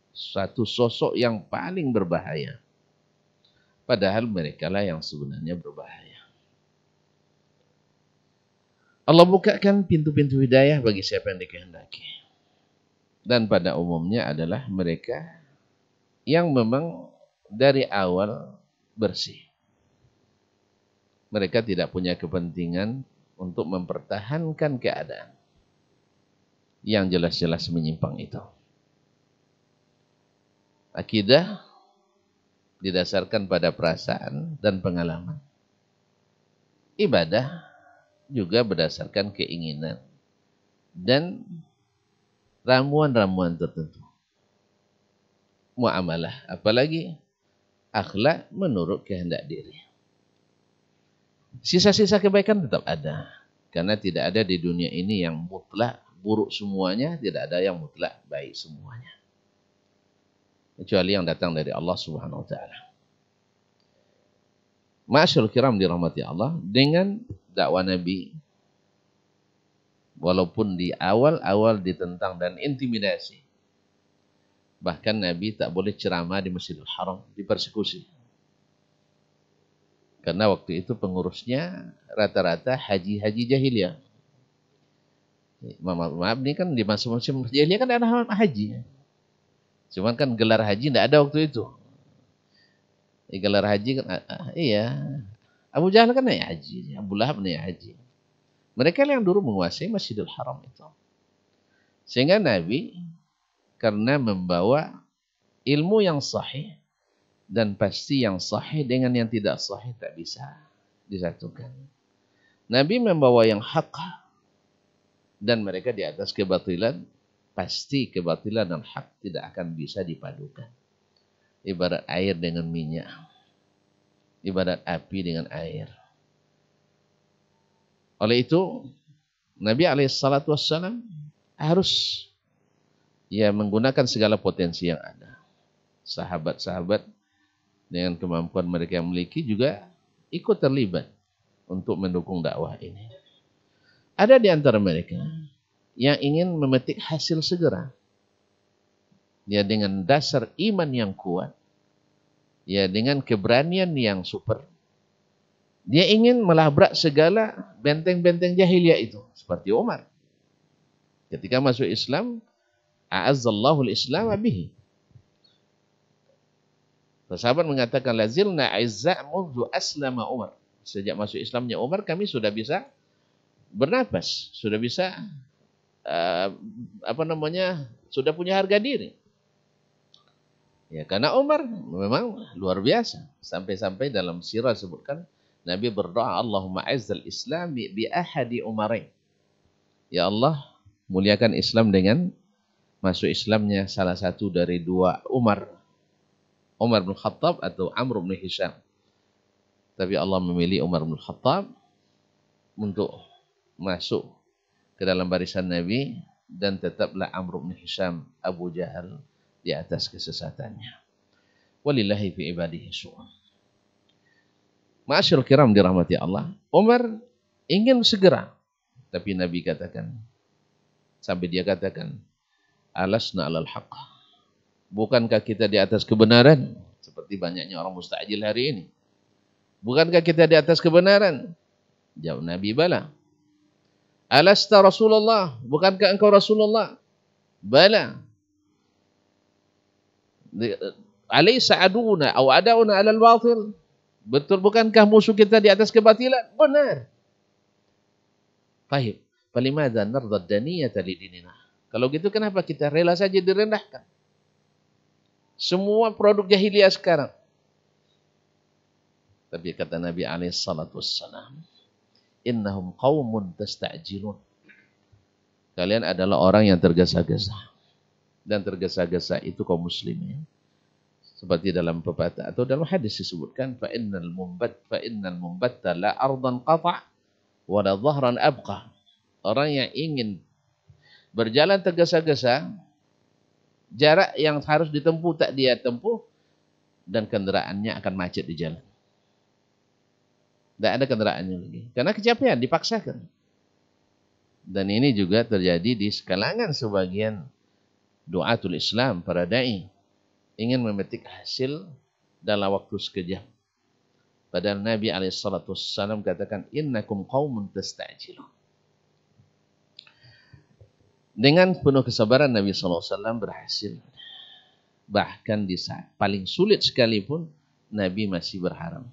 suatu sosok yang paling berbahaya. Padahal mereka lah yang sebenarnya berbahaya. Allah bukakan pintu-pintu hidayah bagi siapa yang dikehendaki. Dan pada umumnya adalah mereka yang memang dari awal bersih. Mereka tidak punya kepentingan untuk mempertahankan keadaan yang jelas-jelas menyimpang itu. Akidah didasarkan pada perasaan dan pengalaman. Ibadah juga berdasarkan keinginan dan ramuan-ramuan tertentu. Muamalah, apalagi akhlak menurut kehendak diri. Sisa-sisa kebaikan tetap ada, karena tidak ada di dunia ini yang mutlak buruk semuanya, tidak ada yang mutlak baik semuanya. Kecuali yang datang dari Allah Subhanahu wa taala. Ma'asyiral kiram dirahmati Allah, dengan dakwah Nabi, walaupun di awal-awal ditentang dan intimidasi, bahkan Nabi tak boleh ceramah di Masjidil Haram, dipersekusi. Karena waktu itu pengurusnya rata-rata haji-haji jahiliyah. Maaf ini kan di masa musim jahiliyah kan ada haji. Cuman kan gelar haji tidak ada waktu itu. Gelar haji kan iya. Abu Jahal kan naik haji, Abu Lahab naik haji. Mereka yang dulu menguasai Masjidil Haram itu. Sehingga Nabi karena membawa ilmu yang sahih dan pasti yang sahih dengan yang tidak sahih tak bisa disatukan. Nabi membawa yang hak dan mereka di atas kebatilan, pasti kebatilan dan hak tidak akan bisa dipadukan. Ibarat air dengan minyak, ibarat api dengan air. Oleh itu, Nabi SAW harus menggunakan segala potensi yang ada. Sahabat-sahabat dengan kemampuan mereka yang memiliki juga ikut terlibat untuk mendukung dakwah ini. Ada di antara mereka yang ingin memetik hasil segera. Ya dengan dasar iman yang kuat, ya dengan keberanian yang super, dia ingin melabrak segala benteng-benteng jahiliyah itu. Seperti Umar. Ketika masuk Islam, a'azzallahu al-Islam bihi. Sahabat mengatakan, lazilna aizza' mundu aslama Umar. Sejak masuk Islamnya Umar, kami sudah bisa bernafas, sudah bisa sudah punya harga diri. Ya, karena Umar memang luar biasa. Sampai-sampai dalam sirah sebutkan Nabi berdoa, Allahumma azzal Islam bi ahadi Umarain. Ya Allah, muliakan Islam dengan masuk Islamnya salah satu dari dua Umar. Umar bin Khattab atau Amr bin Hisham. Tapi Allah memilih Umar bin Khattab untuk masuk ke dalam barisan Nabi dan tetaplah Amr bin Hisham Abu Jahal di atas kesesatannya. Walillahi fi ibadihi syu'un. Ma'asyiral kiram dirahmati Allah, Umar ingin segera, tapi Nabi katakan, sampai dia katakan, alasna alal haqq. Bukankah kita di atas kebenaran? Seperti banyaknya orang mustajil hari ini. Bukankah kita di atas kebenaran? Jawab Nabi, bala. Alasta Rasulullah? Bukankah engkau Rasulullah? Bala. Alaysa aduna aw adauna alal batil? Betul bukankah musuh kita di atas kebatilan? Benar. Baik. Falimadza narda daniyata lidinina? Kalau gitu kenapa kita rela saja direndahkan? Semua produk jahiliyah sekarang. Tapi kata Nabi SAW, innahum qaumun tasta'jilun. Kalian adalah orang yang tergesa-gesa. Dan tergesa-gesa itu kaum muslimin. Seperti dalam pepatah atau dalam hadis disebutkan, fa innal mumbatta la ardan qata' wa la dhahran abqa. Orang yang ingin berjalan tergesa-gesa, jarak yang harus ditempuh tak dia tempuh, dan kendaraannya akan macet di jalan. Tidak ada kendaraannya lagi. Karena kecapean, dipaksakan. Dan ini juga terjadi di kalangan sebagian du'atul Islam, para da'i. Ingin memetik hasil dalam waktu sekejap. Padahal Nabi SAW katakan, innakum qaumun tasta'jilun. Dengan penuh kesabaran Nabi SAW berhasil. Bahkan di saat paling sulit sekalipun, Nabi masih berharap.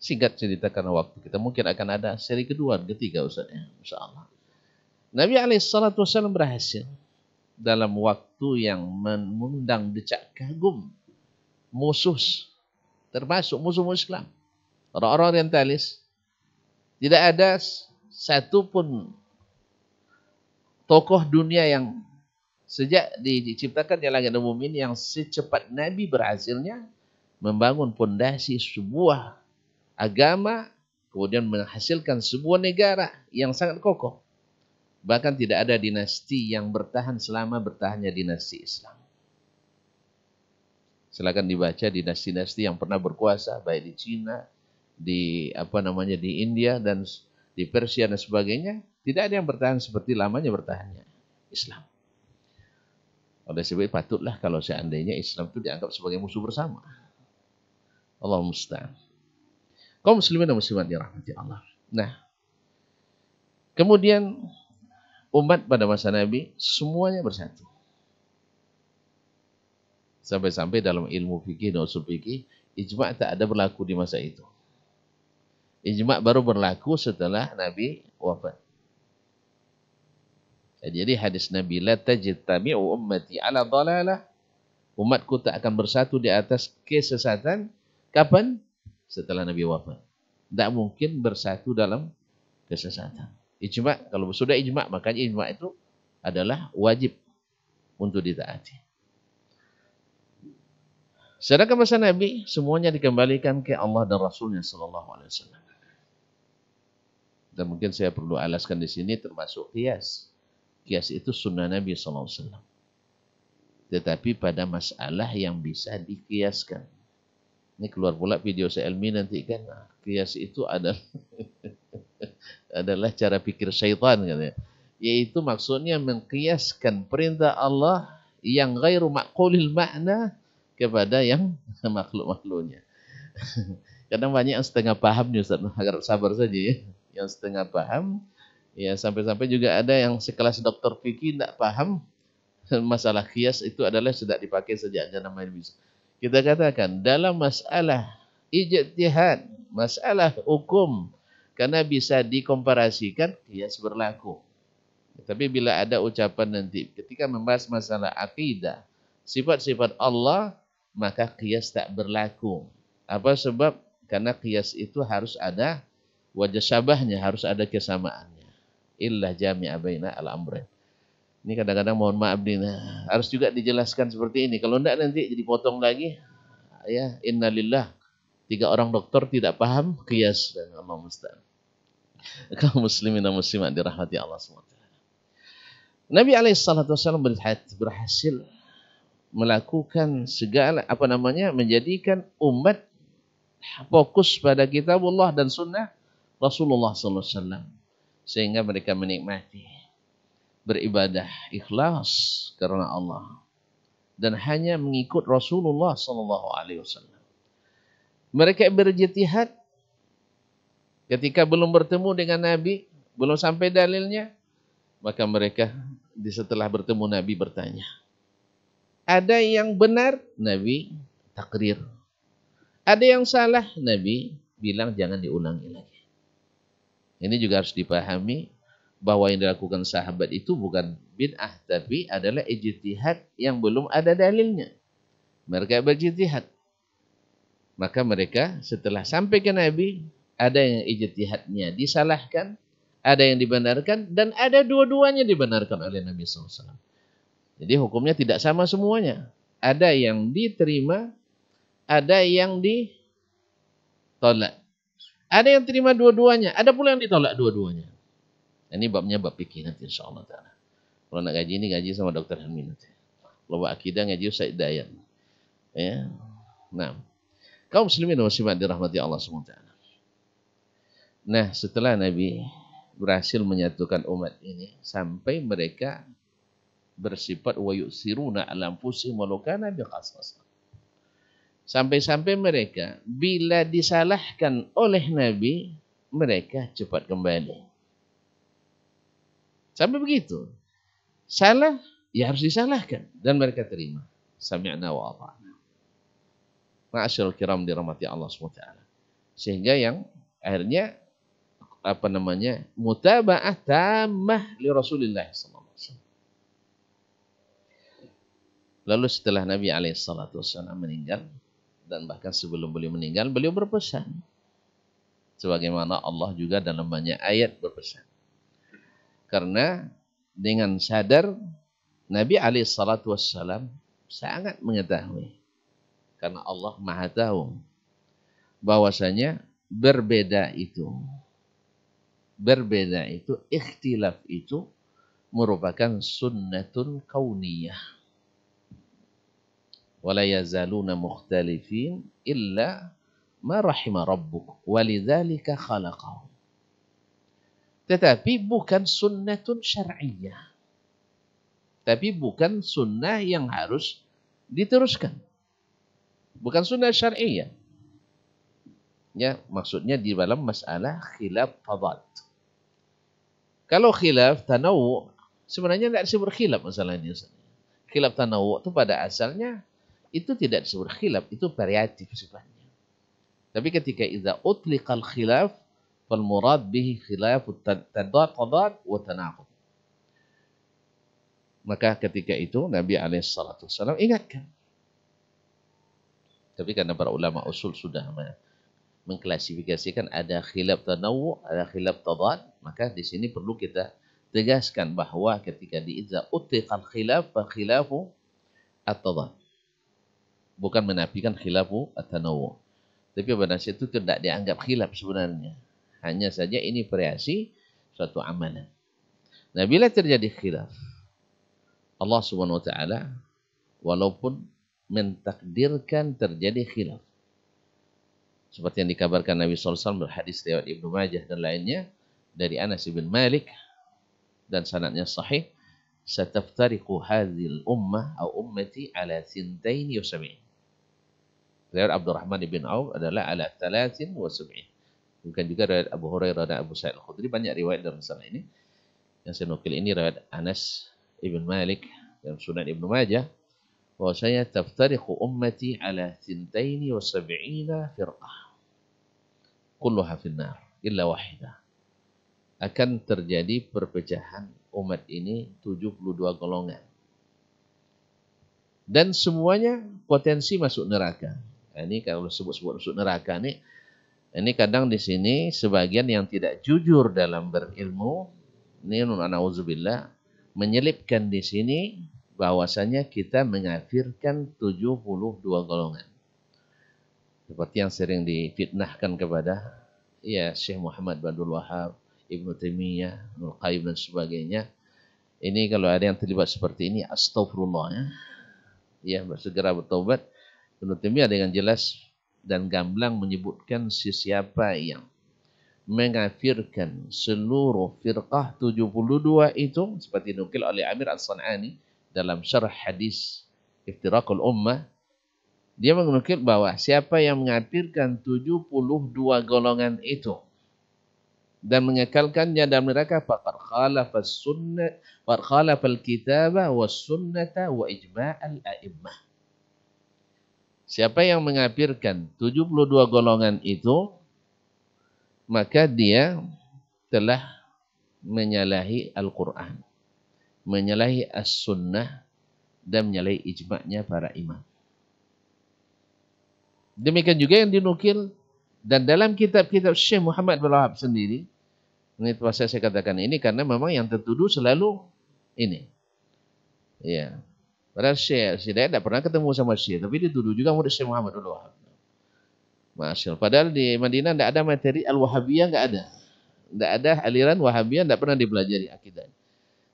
Singkat cerita karena waktu kita mungkin akan ada seri kedua, ketiga Ustaz ya, insyaallah. Nabi SAW berhasil dalam waktu yang mengundang decak kagum musuh, termasuk musuh Islam, orang-orang orientalis. Tidak ada satu pun tokoh dunia yang sejak diciptakannya langit dan bumi ini yang secepat Nabi berhasilnya membangun pondasi sebuah agama, kemudian menghasilkan sebuah negara yang sangat kokoh. Bahkan tidak ada dinasti yang bertahan selama bertahannya dinasti Islam. Silakan dibaca dinasti-dinasti yang pernah berkuasa baik di Cina, di India dan di Persia dan sebagainya, tidak ada yang bertahan seperti lamanya bertahannya Islam. Oleh sebab itu patutlah kalau seandainya Islam itu dianggap sebagai musuh bersama. Allahumma musta'an. Kaum muslimin dan muslimat dirahmati Allah. Nah, kemudian umat pada masa Nabi semuanya bersatu. Sampai-sampai dalam ilmu fikih dan usul fikih, ijma' tak ada berlaku di masa itu. Ijma' baru berlaku setelah Nabi wafat. Jadi hadis Nabi, la tajtami'u ummati ala dhalalah. Umatku tak akan bersatu di atas kesesatan. Kapan? Setelah Nabi wafat. Tak mungkin bersatu dalam kesesatan. Ijma', kalau sudah ijma', makanya ijma' itu adalah wajib untuk ditaati. Sedangkan masa Nabi, semuanya dikembalikan ke Allah dan Rasulnya sallallahu alaihi wasallam. Dan mungkin saya perlu alaskan di sini termasuk qiyas. Qiyas itu sunnah Nabi sallallahu alaihi wasallam. Tetapi pada masalah yang bisa dikiaskan. Ini keluar pula video saya ilmi nanti kan. Nah, qiyas itu adalah adalah cara pikir syaitan katanya. Yaitu maksudnya mengkiaskan perintah Allah yang ghairu ma'qulil makna kepada yang makhluk-makhluknya. Kadang banyak yang setengah paham nih Ustaz, harap sabar saja ya. Yang setengah paham, ya sampai-sampai juga ada yang sekelas dokter fikih tidak paham masalah qiyas itu adalah sudah dipakai sejak zaman Nabi. Kita katakan dalam masalah ijtihad, masalah hukum, karena bisa dikomparasikan, qiyas berlaku. Tapi bila ada ucapan nanti ketika membahas masalah akidah, sifat-sifat Allah, maka qiyas tak berlaku. Apa sebab? Karena qiyas itu harus ada wajah syabahnya, harus ada kesamaannya. Illa jami'a baina al-amrain. Ini kadang-kadang mohon maaf nih, harus juga dijelaskan seperti ini. Kalau enggak nanti jadi potong lagi. Ya, innalillah. 3 orang dokter tidak paham qiyas dan Allah musta'an. Kaum muslimin dan muslimat dirahmati Allah SWT. Nabi SAW berhasil melakukan segala menjadikan umat fokus pada kitabullah dan sunnah Rasulullah SAW, sehingga mereka menikmati beribadah ikhlas karena Allah dan hanya mengikut Rasulullah SAW. Mereka berjihad ketika belum bertemu dengan Nabi, belum sampai dalilnya, maka mereka setelah bertemu Nabi bertanya. Ada yang benar, Nabi takrir. Ada yang salah, Nabi bilang jangan diulangi lagi. Ini juga harus dipahami bahwa yang dilakukan sahabat itu bukan bid'ah, tapi adalah ijtihad yang belum ada dalilnya. Mereka berjihad. Maka mereka setelah sampai ke Nabi, ada yang ijtihadnya disalahkan, ada yang dibenarkan, dan ada dua-duanya dibenarkan oleh Nabi SAW. Jadi hukumnya tidak sama semuanya. Ada yang diterima, ada yang ditolak. Ada yang terima dua-duanya, ada pula yang ditolak dua-duanya. Ini babnya bab fikih nanti insyaallah taala. Kalau nak gaji ini gaji sama Dr. Helmi nanti. Kalau bab akidah ngaji Ustaz Dayat. Ya. Nah, kaum muslimin dan muslimat dirahmati Allah SWT. Nah, setelah Nabi berhasil menyatukan umat ini sampai mereka bersifat wa yusiruna ala anfusihim walau kana biqasas. Sampai-sampai mereka bila disalahkan oleh Nabi, mereka cepat kembali. Sampai begitu. Salah, ya harus disalahkan. Dan mereka terima. Sami'na wa ata'na. Ma'asyarul kiram dirahmati Allah SWT. Sehingga yang akhirnya, mutaba'ah tamah li Rasulullah SAW. Lalu setelah Nabi SAW meninggal, dan bahkan sebelum beliau meninggal, beliau berpesan. Sebagaimana Allah juga dalam banyak ayat berpesan. Karena dengan sadar Nabi SAW sangat mengetahui. Karena Allah Maha tahu bahwasanya berbeda itu, ikhtilaf itu merupakan sunnatun kauniyah. Wala yazaluna mukhtalifin illa ma rahima rabbuk walidzalika khalaqahum. Tetapi bukan sunnatun syar'iyyah. Tapi bukan sunnah yang harus diteruskan. Bukan sunnah syar'iyyah. Ya, maksudnya di dalam masalah khilaf tadad. Kalau khilaf tanawu, sebenarnya tidak disebut khilaf masalah ini. Khilaf tanawu itu pada asalnya itu tidak disebut khilaf, itu variatif sifatnya. Tapi ketika idza utliqal khilaf, fal murad bihi khilafut tadad wa tanaqud. Maka ketika itu Nabi SAW ingatkan. Tapi karena para ulama usul sudah mengklasifikasikan ada khilaf tanawu, ada khilaf tadad, maka di sini perlu kita tegaskan bahwa ketika idza utliqal khilaf fa khilafu at-tadad. Bukan menafikan khilafu at-tanawu. Tapi pada saat itu tidak dianggap khilaf sebenarnya. Hanya saja ini variasi suatu amalan. Nah, bila terjadi khilaf, Allah Subhanahu wa taala walaupun mentakdirkan terjadi khilaf, seperti yang dikabarkan Nabi SAW berhadis riwayat Ibnu Majah dan lainnya dari Anas bin Malik dan sanadnya sahih, sataftariqu hadhil ummah atau ummati ala 72. Riwayat Abdurrahman bin Auf adalah ala 73. Bukan juga riwayat Abu Hurairah dan Abu Sa'id Al-Khudri, banyak riwayat dalam masalah ini. Yang saya nukil ini riwayat Anas ibn Malik dalam Sunan Ibnu Majah, bahwasanya taftariqu ummati ala 72 firqah. Kulluha finnar illa wahidah. Akan terjadi perpecahan umat ini 72 golongan. Dan semuanya potensi masuk neraka. Nah, ini kalau sebut-sebut masuk neraka ini kadang di sini sebagian yang tidak jujur dalam berilmu, ini na'udzubillah, menyelipkan di sini bahwasanya kita mengafirkan 72 golongan. Seperti yang sering difitnahkan kepada Syekh Muhammad bin Abdul Wahhab, Ibnu Taimiyah, Ibnu Qayyim dan sebagainya. Ini kalau ada yang terlibat seperti ini, astagfirullah ya, segera bertobat. Ibnu Taimiyah dengan jelas dan gamblang menyebutkan siapa yang mengafirkan seluruh firqah 72 itu, seperti nukil oleh Amir As-San'ani dalam syarah hadis Iftiraqul Ummah. Dia menukil bahwa siapa yang mengafirkan 72 golongan itu dan mengekalkannya dalam neraka, faqad khalafa as-sunnah wa khalafa al-kitaba was sunnata wa ijma'al a'immah. Siapa yang mengafirkan 72 golongan itu, maka dia telah menyalahi Al-Quran, menyalahi as-sunnah, dan menyalahi ijma'nya para imam. Demikian juga yang dinukil dan dalam kitab-kitab Syekh Muhammad bin Wahab sendiri. Ini saya katakan ini karena memang yang tertuduh selalu ini. Ya. Padahal Syekh tidak pernah ketemu sama Syekh, tapi dituduh juga murid Syekh Muhammad bin Wahab. Masyaallah. Padahal di Madinah tidak ada materi Al-Wahabiyah, tidak ada. Tidak ada aliran Wahabiyah, tidak pernah dipelajari akidah.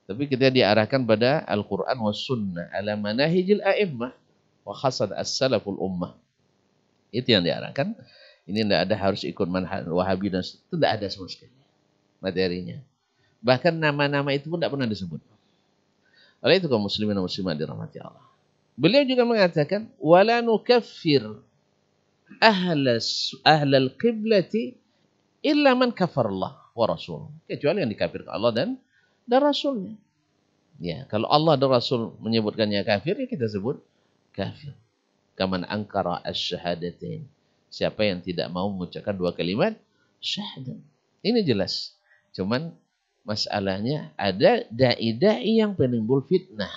Tapi kita diarahkan pada Al-Quran wa Sunnah ala manahijil a'immah wa khasad as-salaful ummah. Itu yang diarahkan. Ini tidak ada harus ikut manhaj Wahabi dan itu tidak ada sama sekali materinya. Bahkan nama-nama itu pun tidak pernah disebut. Oleh itu kaum muslimin dan muslimat dirahmati Allah. Beliau juga mengatakan wala nukaffir ahlal qiblati illa man kafar Allah wa rasul. Kecuali yang dikafirkan Allah dan Rasulnya. Ya, kalau Allah dan Rasul menyebutkannya kafir, ya kita sebut kafir. Kaman angkara asyhadatain. Siapa yang tidak mau mengucapkan dua kalimat syahadat. Ini jelas. Cuman masalahnya ada dai-dai yang penimbul fitnah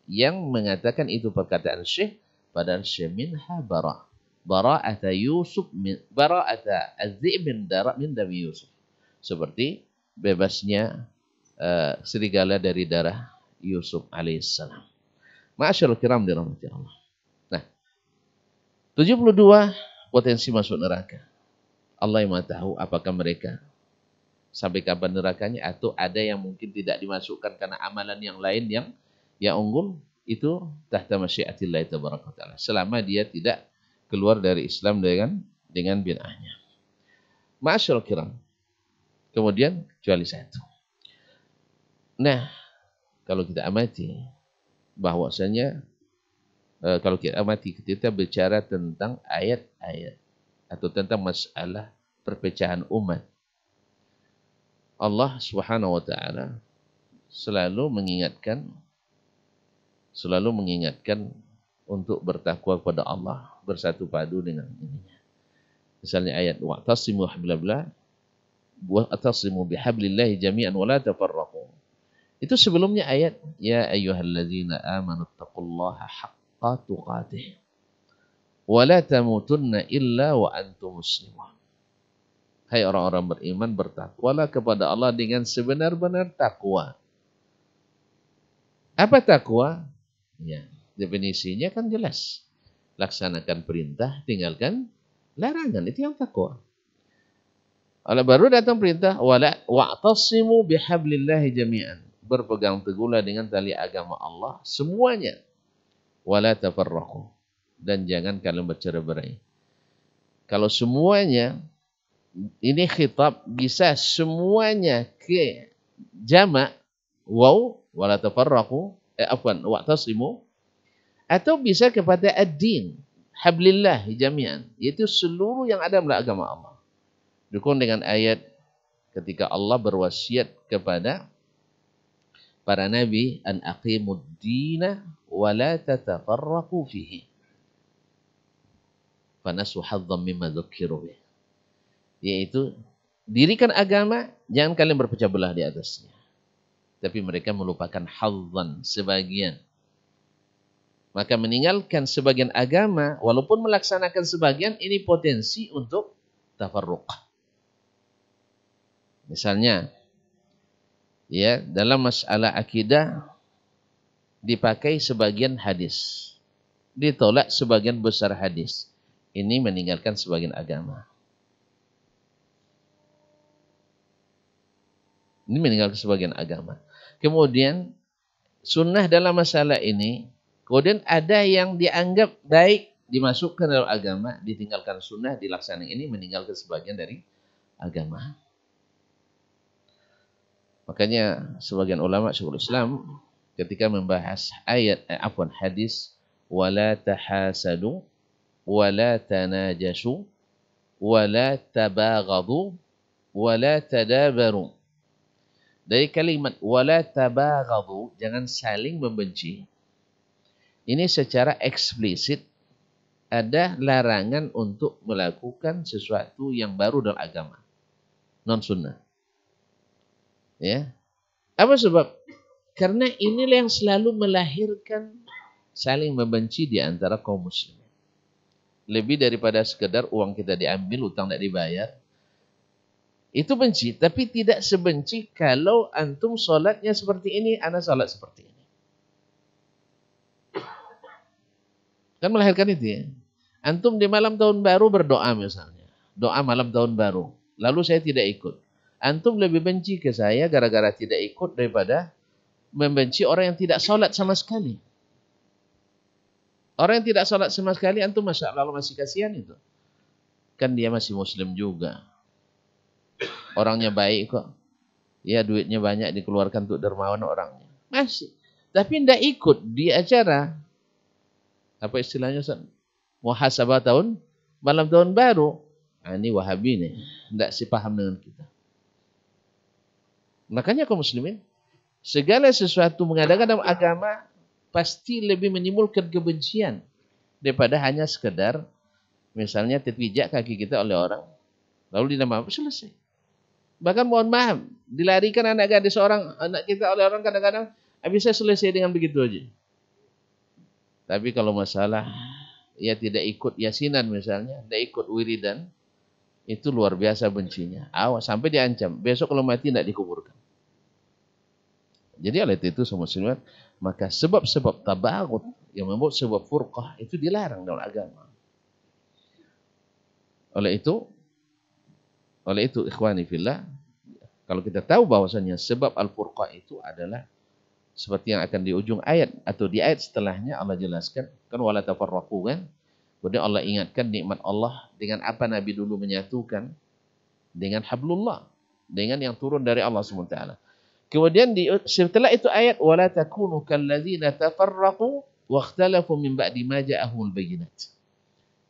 yang mengatakan itu perkataan Syekh padahal Syekh minha bara. Bara'ata Yusuf bara'ata az-zi'b min dami Yusuf. Seperti bebasnya serigala dari darah Yusuf alaihissalam. Ma'asyarul kiram dirahmati Allah. Nah, 72 potensi masuk neraka. Allah yang tahu apakah mereka sampai kapan nerakanya, atau ada yang mungkin tidak dimasukkan karena amalan yang lain yang unggul, itu tahta masyiatillah tabaraka taala. Selama dia tidak keluar dari Islam dengan bid'ahnya. Ma'asyarul kiram. Kemudian kecuali satu. Nah, kalau kita amati bahwasanya kalau kita amati kita bicara tentang ayat-ayat atau tentang masalah perpecahan umat. Allah Subhanahu wa taala selalu mengingatkan untuk bertakwa kepada Allah, bersatu padu dengan ininya. Misalnya ayat wa'tasimu bihablillahi jami'an wa la tafarraqu. Itu sebelumnya ayat ya ayyuhalladzina amanu taqullaha haqqa tuqatih wa la tamutunna illa wa antum muslimun. Hai orang-orang beriman, bertakwalah kepada Allah dengan sebenar-benar takwa. Apa takwa? Ya, definisinya kan jelas. Laksanakan perintah, tinggalkan larangan. Itu yang takwa. Kalau baru datang perintah, wa'tasimu bihablillahi jami'an. Berpegang teguhlah dengan tali agama Allah semuanya. Wala tafarraqu. Dan jangan kalian bercerai-berai. Kalau semuanya, ini khitab bisa semuanya ke jamak wala tafarraqu wa'tasimu, atau bisa kepada ad-din hablillah jami'an, yaitu seluruh yang ada dalam agama Allah. Dukung dengan ayat ketika Allah berwasiat kepada para nabi an aqimud dina wa la tatafarraqu fihi fanasu hadzam mimma dzukkiru bih, yaitu dirikan agama, jangan kalian berpecah belah di atasnya. Tapi mereka melupakan hadzan, sebagian. Maka meninggalkan sebagian agama, walaupun melaksanakan sebagian, ini potensi untuk tafarruq. Misalnya, ya, dalam masalah akidah dipakai sebagian hadis, ditolak sebagian besar hadis. Ini meninggalkan sebagian agama. Ini meninggalkan sebagian agama. Kemudian sunnah dalam masalah ini, kemudian ada yang dianggap baik dimasukkan dalam agama, ditinggalkan sunnah, dilaksanakan, ini meninggalkan sebagian dari agama. Makanya sebagian ulama Syekhul Islam ketika membahas hadis wala tahasadu wala tanajashu wala tabaghadu wala tadabaru. Dari kalimat wala tabaghadu, jangan saling membenci. Ini secara eksplisit ada larangan untuk melakukan sesuatu yang baru dalam agama, non sunnah. Ya. Apa sebab? Karena inilah yang selalu melahirkan saling membenci di antara kaum muslimin. Lebih daripada sekedar uang kita diambil, utang tidak dibayar. Itu benci, tapi tidak sebenci kalau antum sholatnya seperti ini, ana sholat seperti ini. Kan melahirkan itu ya. Antum di malam tahun baru berdoa misalnya. Doa malam tahun baru. Lalu saya tidak ikut. Antum lebih benci ke saya gara-gara tidak ikut daripada membenci orang yang tidak sholat sama sekali. Orang yang tidak sholat sama sekali, antum masya Allah masih kasihan itu. Kan dia masih muslim juga. Orangnya baik kok. Ya duitnya banyak dikeluarkan untuk dermawan orangnya. Masih. Tapi tidak ikut di acara. Apa istilahnya Ustaz? Muhasabah malam tahun baru. Nah, ini Wahabi nih. Tidak sepaham dengan kita. Makanya kaum muslimin, segala sesuatu mengadakan dalam agama pasti lebih menimbulkan kebencian daripada hanya sekedar misalnya terpijak kaki kita oleh orang lalu dinamakan selesai. Bahkan mohon maaf, dilarikan anak gadis anak kita oleh orang kadang-kadang bisa selesai dengan begitu aja. Tapi kalau masalah ya tidak ikut yasinan misalnya, tidak ikut wiridan, itu luar biasa bencinya. Awas sampai diancam, besok kalau mati tidak dikuburkan. Jadi oleh itu semua muslimat, maka sebab-sebab tabaghut yang membuat sebab furqah itu dilarang dalam agama. Oleh itu ikhwani fillah, kalau kita tahu bahwasanya sebab al-furqah itu adalah seperti yang akan di ujung ayat atau di ayat setelahnya Allah jelaskan, kan wala tafarraqu kan. Kemudian Allah ingatkan nikmat Allah dengan apa Nabi dulu menyatukan dengan hablullah, dengan yang turun dari Allah SWT. Kemudian setelah itu ayat wala takunu kalladzina tafarraqu wakhtalafu min ba'di ma ja'ahumul bayyinat.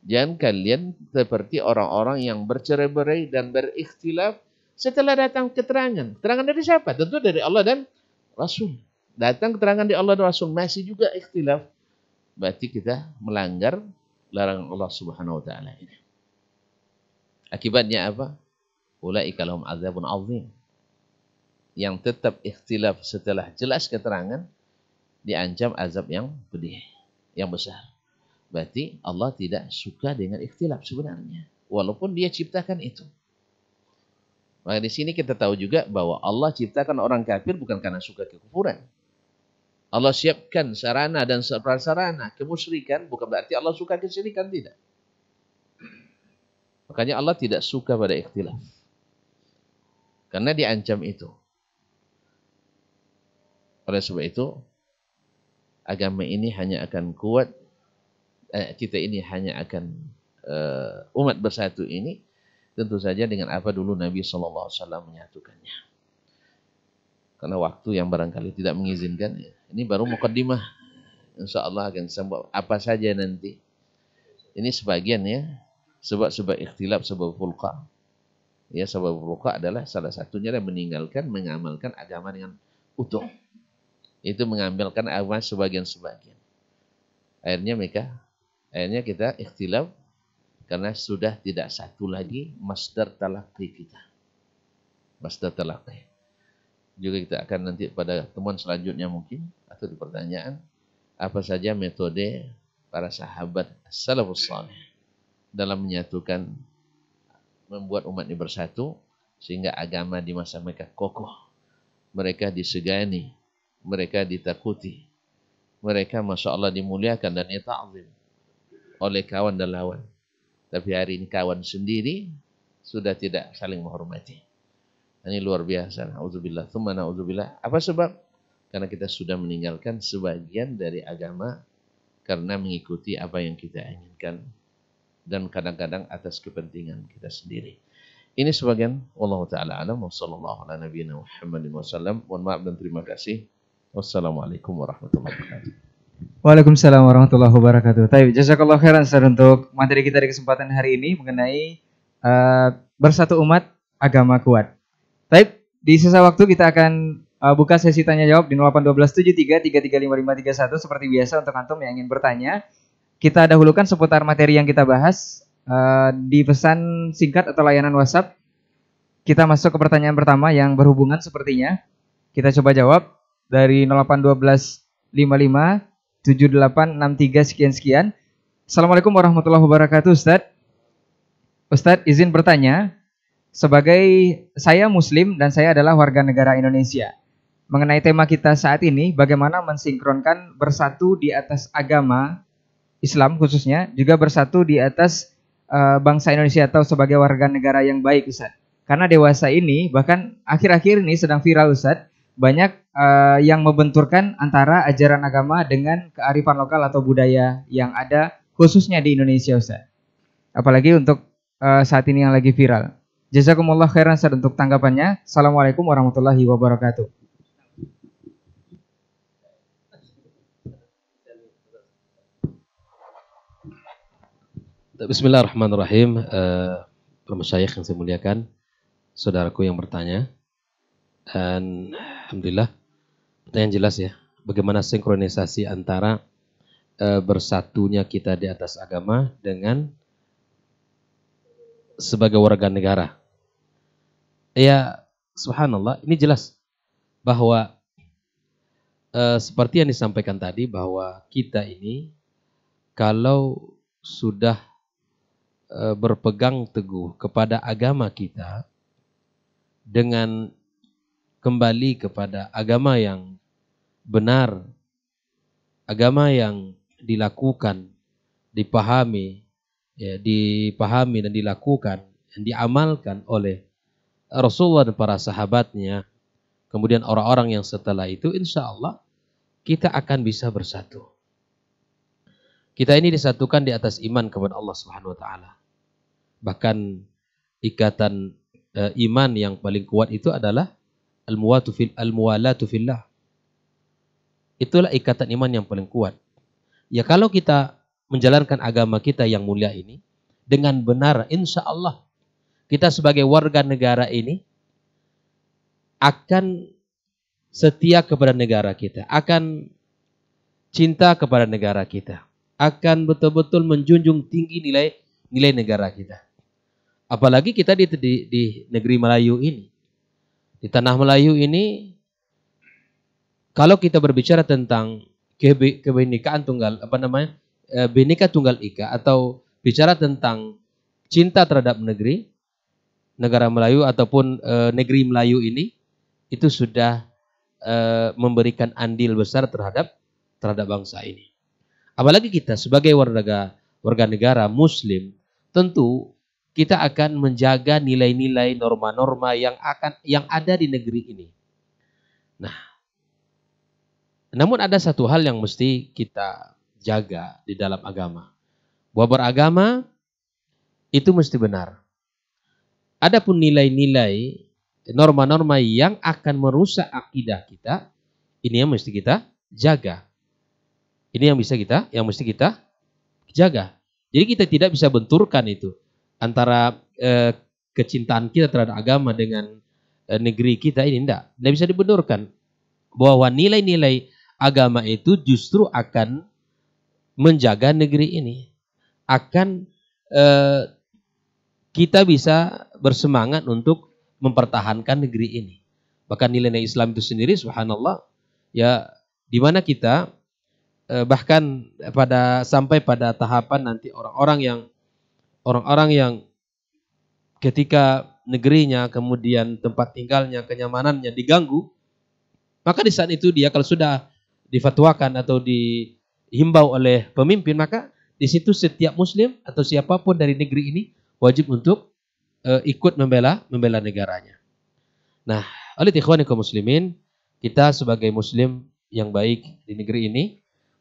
Jangan kalian seperti orang-orang yang bercerai-berai dan berikhtilaf setelah datang keterangan. Keterangan dari siapa? Tentu dari Allah dan Rasul. Datang keterangan dari Allah dan Rasul masih juga ikhtilaf. Berarti kita melanggar larangan Allah Subhanahu wa taala ini. Akibatnya apa? Ulaika lahum adzabun azim. Yang tetap ikhtilaf setelah jelas keterangan diancam azab yang pedih, yang besar. Berarti Allah tidak suka dengan ikhtilaf sebenarnya, walaupun Dia ciptakan itu. Maka di sini kita tahu juga bahwa Allah ciptakan orang kafir bukan karena suka kekufuran. Allah siapkan sarana dan prasarana kemusyrikan bukan berarti Allah suka kesyirikan, tidak. Makanya Allah tidak suka pada ikhtilaf. Karena diancam itu. Oleh sebab itu, agama ini hanya akan kuat, kita ini hanya akan umat bersatu ini tentu saja dengan apa dulu Nabi SAW menyatukannya. Karena waktu yang barangkali tidak mengizinkan, ini baru muqaddimah. Insya Allah akan sambut apa saja nanti. Ini sebagian ya, sebab ikhtilaf, sebab furqa. Ya, sebab furqa adalah salah satunya yang mengamalkan agama dengan utuh. Itu mengambilkan agama sebagian-sebagian. Akhirnya kita ikhtilaf karena sudah tidak satu lagi masdar talaqi kita. Masdar talaqi. Juga kita akan nanti pada temuan selanjutnya mungkin atau di pertanyaan apa saja metode para sahabat salafus salih dalam menyatukan, membuat umat ini bersatu sehingga agama di masa mereka kokoh. Mereka disegani, mereka ditakuti, mereka masya Allah dimuliakan dan ta'zim oleh kawan dan lawan. Tapi hari ini kawan sendiri sudah tidak saling menghormati. Ini luar biasa. Na'udzubillah, tsumma na'udzubillah. Apa sebab? Karena kita sudah meninggalkan sebagian dari agama karena mengikuti apa yang kita inginkan dan kadang-kadang atas kepentingan kita sendiri. Ini sebagian. Wallahu ta'ala alam wa sallallahu ala nabiyina Muhammadin wa sallam. Mohon maaf dan terima kasih. Wassalamualaikum warahmatullahi wabarakatuh. Waalaikumsalam warahmatullahi wabarakatuh. Taib, jazakallah khairan Ustaz untuk materi kita di kesempatan hari ini mengenai bersatu umat agama kuat. Taib, di sisa waktu kita akan buka sesi tanya jawab di 081273335531 seperti biasa untuk antum yang ingin bertanya. Kita dahulukan seputar materi yang kita bahas di pesan singkat atau layanan WhatsApp. Kita masuk ke pertanyaan pertama yang berhubungan sepertinya. Kita coba jawab dari 081255 7863 sekian. Assalamualaikum warahmatullahi wabarakatuh, Ustadz. Ustadz izin bertanya, sebagai saya Muslim dan saya adalah warga negara Indonesia. Mengenai tema kita saat ini, bagaimana mensinkronkan bersatu di atas agama Islam khususnya, juga bersatu di atas bangsa Indonesia atau sebagai warga negara yang baik, Ustadz. Karena dewasa ini, bahkan akhir-akhir ini sedang viral, Ustadz, banyak yang membenturkan antara ajaran agama dengan kearifan lokal atau budaya yang ada khususnya di Indonesia, Ustaz. Apalagi untuk saat ini yang lagi viral. Jazakumullah khairan Ustaz untuk tanggapannya. Assalamualaikum warahmatullahi wabarakatuh. Bismillahirrahmanirrahim. Para masyayikh yang saya muliakan, saudaraku yang bertanya. Dan alhamdulillah pertanyaan jelas ya, bagaimana sinkronisasi antara bersatunya kita di atas agama dengan sebagai warga negara. Ya subhanallah, ini jelas bahwa seperti yang disampaikan tadi, bahwa kita ini kalau sudah berpegang teguh kepada agama kita dengan kembali kepada agama yang benar, agama yang dilakukan, dipahami dan dilakukan, yang diamalkan oleh Rasulullah dan para sahabatnya, kemudian orang-orang yang setelah itu, insya Allah kita akan bisa bersatu. Kita ini disatukan di atas iman kepada Allah Subhanahu Wa Taala. Bahkan ikatan iman yang paling kuat itu adalah al-muwalatu fillah. Itulah ikatan iman yang paling kuat. Ya kalau kita menjalankan agama kita yang mulia ini dengan benar, insya Allah kita sebagai warga negara ini akan setia kepada negara kita, akan cinta kepada negara kita, akan betul-betul menjunjung tinggi nilai negara kita. Apalagi kita di negeri Melayu ini, di tanah Melayu ini, kalau kita berbicara tentang kebinekaan tunggal, Bhinneka Tunggal Ika, atau bicara tentang cinta terhadap negara Melayu ataupun negeri Melayu ini, itu sudah memberikan andil besar terhadap bangsa ini. Apalagi kita sebagai warga negara Muslim, tentu kita akan menjaga nilai-nilai, norma-norma yang ada di negeri ini. Nah, namun ada satu hal yang mesti kita jaga di dalam agama. Bahwa beragama itu mesti benar. Adapun nilai-nilai, norma-norma yang akan merusak akidah kita, ini yang mesti kita jaga. Ini yang mesti kita jaga. Jadi kita tidak bisa benturkan itu antara kecintaan kita terhadap agama dengan negeri kita ini, tidak bisa dibenturkan. Bahwa nilai-nilai agama itu justru akan menjaga negeri ini, akan kita bisa bersemangat untuk mempertahankan negeri ini. Bahkan nilai-nilai Islam itu sendiri, subhanallah, ya, di mana kita bahkan sampai pada tahapan nanti orang-orang yang ketika negerinya, kemudian tempat tinggalnya, kenyamanannya diganggu, maka di saat itu dia kalau sudah difatwakan atau dihimbau oleh pemimpin, maka di situ setiap muslim atau siapapun dari negeri ini wajib untuk ikut membela negaranya. Nah, oleh ikhwani kaum muslimin, kita sebagai muslim yang baik di negeri ini,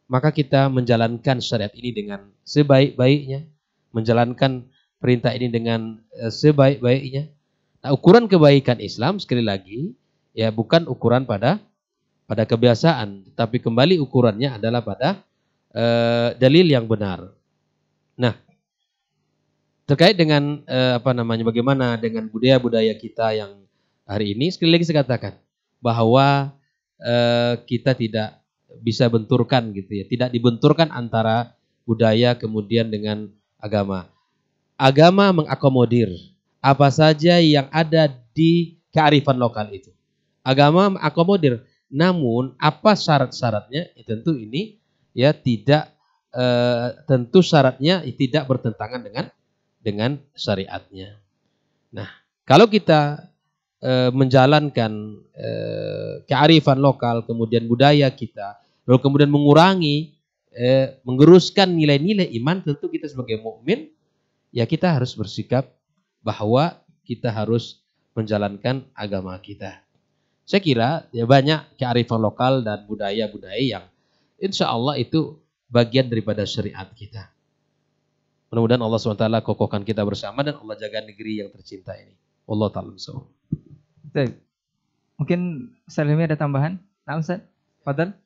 maka kita menjalankan syariat ini dengan sebaik-baiknya, menjalankan perintah ini dengan sebaik-baiknya. Nah, ukuran kebaikan Islam sekali lagi ya bukan ukuran pada kebiasaan, tapi kembali ukurannya adalah pada dalil yang benar. Nah, terkait dengan bagaimana dengan budaya-budaya kita yang hari ini, sekali lagi saya katakan bahwa kita tidak bisa benturkan gitu ya, tidak dibenturkan antara budaya kemudian dengan agama. Agama mengakomodir apa saja yang ada di kearifan lokal itu. Agama mengakomodir, namun apa syarat-syaratnya? Tentu ini ya tidak tentu syaratnya tidak bertentangan dengan syariatnya. Nah, kalau kita menjalankan kearifan lokal, kemudian budaya kita, lalu kemudian mengurangi, menggeruskan nilai-nilai iman, tentu kita sebagai mukmin, ya kita harus bersikap bahwa kita harus menjalankan agama kita. Saya kira ya banyak kearifan lokal dan budaya-budaya yang insya Allah itu bagian daripada syariat kita. Mudah-mudahan Allah SWT kokohkan kita bersama dan Allah jaga negeri yang tercinta ini. Allah ta'ala bersama. Baik. Mungkin Ustaz Hilmi ada tambahan? Nah, Ustaz, fadhal.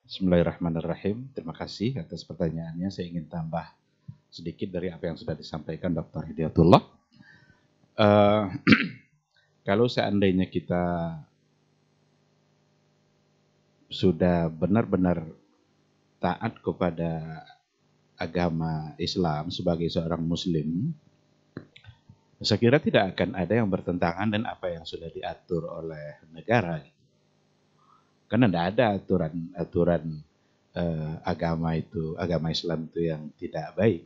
Bismillahirrahmanirrahim. Terima kasih atas pertanyaannya. Saya ingin tambah sedikit dari apa yang sudah disampaikan Dr. Hidayatullah. Kalau seandainya kita sudah benar-benar taat kepada agama Islam sebagai seorang muslim, saya kira tidak akan ada yang bertentangan dengan apa yang sudah diatur oleh negara. Karena tidak ada aturan agama Islam itu yang tidak baik,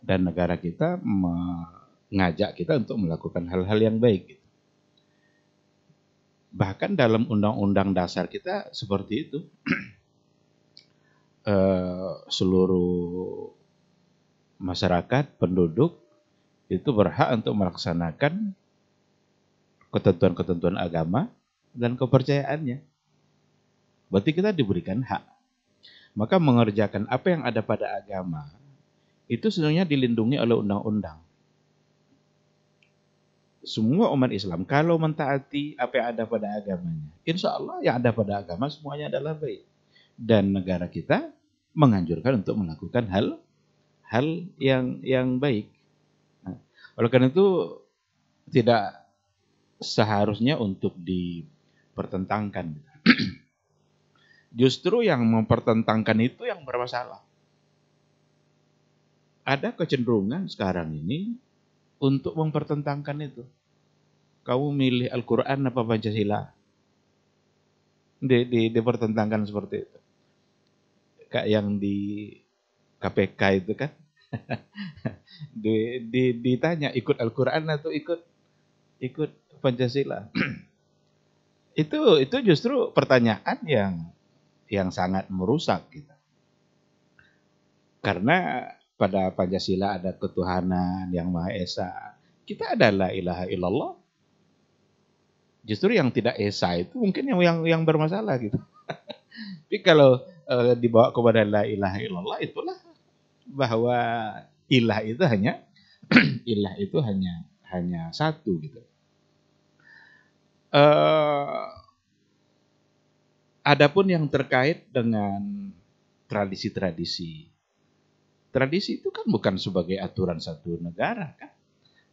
dan negara kita mengajak kita untuk melakukan hal-hal yang baik. Bahkan dalam undang-undang dasar kita seperti itu. Seluruh masyarakat, penduduk itu berhak untuk melaksanakan ketentuan-ketentuan agama dan kepercayaannya. Berarti kita diberikan hak. Maka mengerjakan apa yang ada pada agama itu sebenarnya dilindungi oleh undang-undang. semua umat Islam kalau mentaati apa yang ada pada agamanya, insya Allah yang ada pada agama semuanya adalah baik. Dan negara kita menganjurkan untuk melakukan hal yang baik. Nah, oleh karena itu tidak seharusnya untuk dipertentangkan. Justru yang mempertentangkan itu yang bermasalah. Ada kecenderungan sekarang ini untuk mempertentangkan itu. Kamu milih Al-Quran apa Pancasila? Dipertentangkan seperti itu. Kayak yang di KPK itu kan. Ditanya ikut Al-Quran atau ikut Pancasila. Itu justru pertanyaan yang sangat merusak kita. Karena pada Pancasila ada ketuhanan yang Maha Esa. Kita adalah ilaha illallah. Justru yang tidak esa itu mungkin yang bermasalah gitu. Tapi kalau dibawa kepada la ilaha illallah, itulah bahwa ilah itu hanya satu gitu. Adapun yang terkait dengan tradisi-tradisi. Tradisi itu kan bukan sebagai aturan satu negara kan.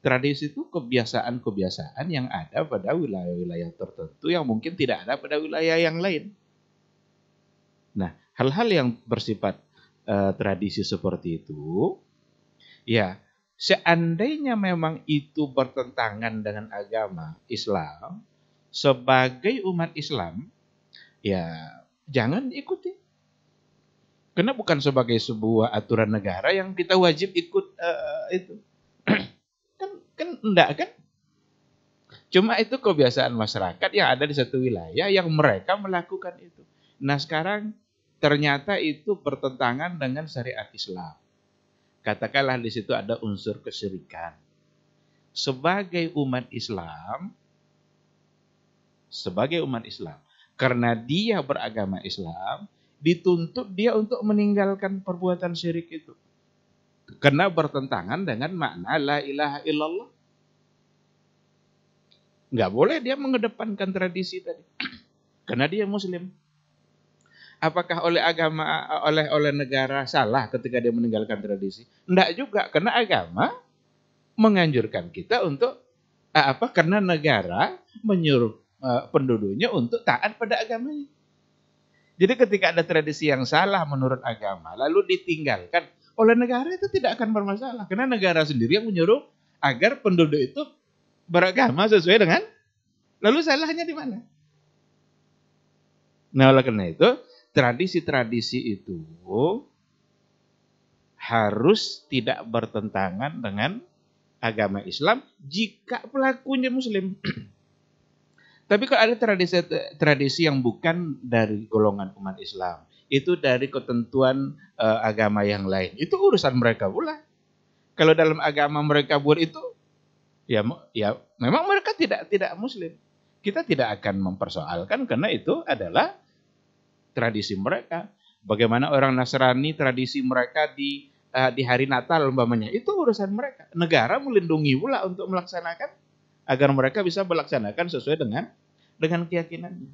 Tradisi itu kebiasaan-kebiasaan yang ada pada wilayah-wilayah tertentu yang mungkin tidak ada pada wilayah yang lain. Nah, hal-hal yang bersifat tradisi seperti itu, ya seandainya memang itu bertentangan dengan agama Islam, sebagai umat Islam, ya jangan diikuti. Karena bukan sebagai sebuah aturan negara yang kita wajib ikut itu. kan enggak kan? Cuma itu kebiasaan masyarakat yang ada di satu wilayah yang mereka melakukan itu. Nah sekarang ternyata itu bertentangan dengan syariat Islam. Katakanlah di situ ada unsur kesyirikan. Sebagai umat Islam, karena dia beragama Islam, dituntut dia untuk meninggalkan perbuatan syirik itu. Karena bertentangan dengan makna la ilaha illallah. Nggak boleh dia mengedepankan tradisi tadi. Karena dia muslim. Apakah oleh negara salah ketika dia meninggalkan tradisi? Enggak juga, karena agama menganjurkan kita untuk karena negara menyuruh penduduknya untuk taat pada agamanya. Jadi ketika ada tradisi yang salah menurut agama lalu ditinggalkan oleh negara, itu tidak akan bermasalah. Karena negara sendiri yang menyuruh agar penduduk itu beragama sesuai dengan, lalu salahnya di mana? Nah, oleh karena itu, tradisi-tradisi itu harus tidak bertentangan dengan agama Islam jika pelakunya muslim. Tapi kalau ada tradisi yang bukan dari golongan umat Islam, itu dari ketentuan agama yang lain, itu urusan mereka pula. Kalau dalam agama mereka buat itu, ya memang mereka tidak muslim. Kita tidak akan mempersoalkan karena itu adalah tradisi mereka. Bagaimana orang Nasrani tradisi mereka di hari Natal umpamanya, itu urusan mereka. Negara melindungi pula untuk melaksanakan agar mereka bisa melaksanakan sesuai dengan keyakinannya.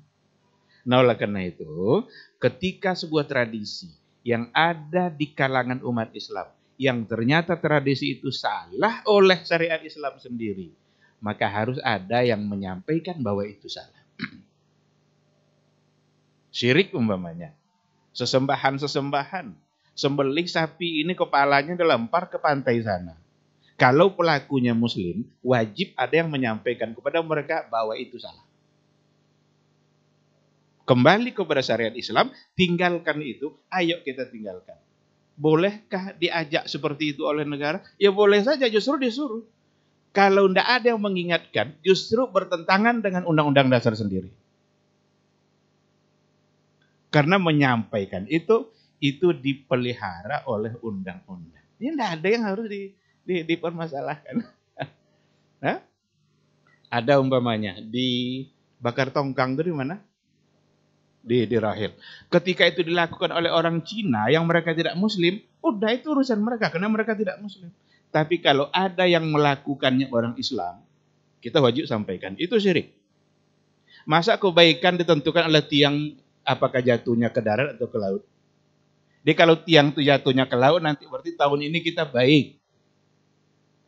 Nah, oleh karena itu, ketika sebuah tradisi yang ada di kalangan umat Islam, yang ternyata tradisi itu salah oleh syariat Islam sendiri, maka harus ada yang menyampaikan bahwa itu salah. Syirik umpamanya, sesembahan, sembelih sapi ini kepalanya dilempar ke pantai sana. Kalau pelakunya muslim, wajib ada yang menyampaikan kepada mereka bahwa itu salah. Kembali kepada syariat Islam, tinggalkan itu, ayo kita tinggalkan. Bolehkah diajak seperti itu oleh negara? Ya boleh saja, justru disuruh. Kalau tidak ada yang mengingatkan, justru bertentangan dengan undang-undang dasar sendiri. Karena menyampaikan itu dipelihara oleh undang-undang. Ini tidak ada yang harus dipermasalahkan. Hah? Ada umpamanya, dibakar tongkang itu di mana? Di Rahil. Ketika itu dilakukan oleh orang Cina yang mereka tidak muslim, udah itu urusan mereka karena mereka tidak muslim. Tapi kalau ada yang melakukannya orang Islam, Kita wajib sampaikan. Itu syirik. Masa kebaikan ditentukan oleh tiang apakah jatuhnya ke darat atau ke laut? Jadi kalau tiang itu jatuhnya ke laut, nanti berarti tahun ini kita baik.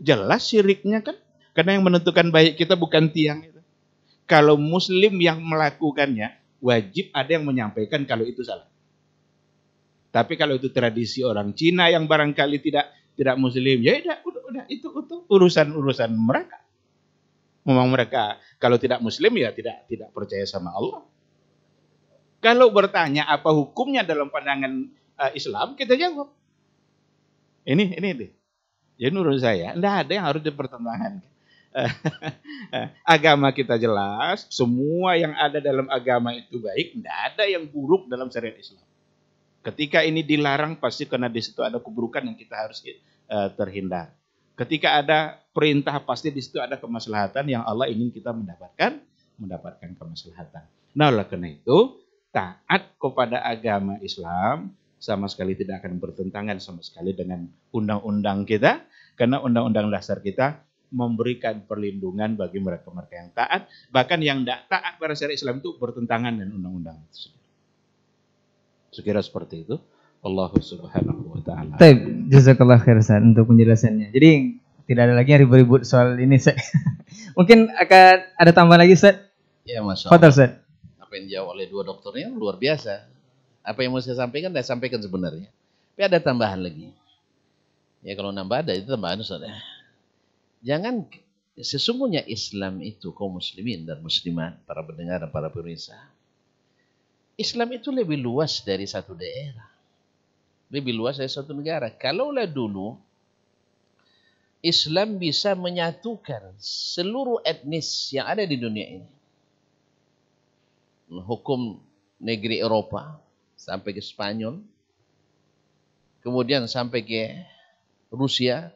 Jelas syiriknya kan. Karena yang menentukan baik kita bukan tiang itu. Kalau muslim yang melakukannya, wajib ada yang menyampaikan kalau itu salah. Tapi kalau itu tradisi orang Cina yang barangkali tidak muslim, ya udah itu urusan mereka. Memang mereka kalau tidak muslim ya tidak percaya sama Allah. Kalau bertanya apa hukumnya dalam pandangan Islam, kita jawab. Ini deh. Jadi menurut saya, tidak ada yang harus dipertentangkan. Agama kita jelas, semua yang ada dalam agama itu baik, tidak ada yang buruk dalam syariat Islam. Ketika ini dilarang, pasti karena di situ ada keburukan yang kita harus terhindar. Ketika ada perintah, pasti di situ ada kemaslahatan yang Allah ingin kita mendapatkan kemaslahatan. Nah, oleh karena itu, taat kepada agama Islam sama sekali tidak akan bertentangan sama sekali dengan undang-undang kita, karena undang-undang dasar kita memberikan perlindungan bagi mereka-mereka yang taat, bahkan yang tidak taat pada syariat Islam itu bertentangan dengan undang-undang tersebut. Sekira seperti itu. Allah subhanahu wa ta'ala. Baik, jazakallah khair Ustaz untuk penjelasannya. Jadi tidak ada lagi yang ribut-ribut soal ini Ustaz. Mungkin akan ada tambahan lagi Ustaz? Ya, Masya Fadhal, Allah. Ustaz. Apa yang dijawab oleh dua dokternya luar biasa. Apa yang mau saya sampaikan, saya sampaikan sebenarnya. Tapi ada tambahan lagi. Ya kalau nambah ada, itu tambahan Ustaz. Jangan, sesungguhnya Islam itu kaum muslimin dan muslimat, para pendengar dan para pemirsa. Islam itu lebih luas dari satu daerah. Lebih luas dari satu negara. Kalaulah dulu Islam bisa menyatukan seluruh etnis yang ada di dunia ini. Hukum negeri Eropa sampai ke Spanyol, kemudian sampai ke Rusia,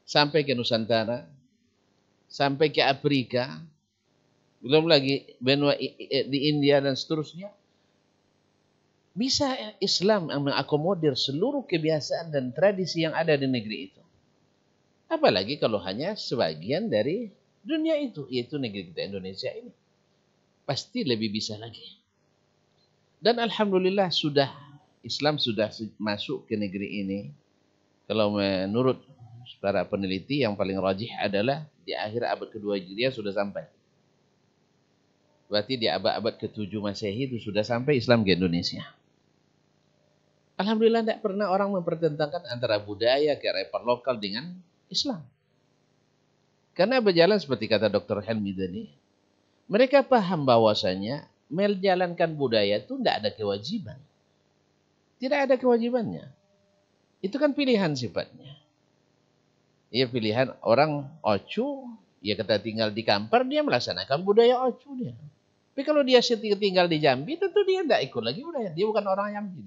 sampai ke Nusantara, sampai ke Afrika, belum lagi benua di India dan seterusnya. Bisa Islam yang mengakomodir seluruh kebiasaan dan tradisi yang ada di negeri itu. Apalagi kalau hanya sebagian dari dunia itu, yaitu negeri kita Indonesia ini. Pasti lebih bisa lagi. Dan alhamdulillah Islam sudah masuk ke negeri ini. Kalau menurut para peneliti yang paling rajih adalah di akhir abad kedua Hijriah sudah sampai. Berarti di abad-abad ke-7 Masehi itu sudah sampai Islam ke Indonesia. Alhamdulillah tidak pernah orang mempertentangkan antara budaya kearifan lokal dengan Islam. Karena berjalan seperti kata Dr. Helmi tadi, mereka paham bahwasanya menjalankan budaya itu tidak ada kewajiban. Tidak ada kewajibannya. Itu kan pilihan sifatnya. Ya pilihan orang Ocu, ya kata tinggal di Kampar, dia melaksanakan budaya Ocu dia. Tapi kalau dia tinggal di Jambi, tentu dia tidak ikut lagi budaya. Dia bukan orang Jambi.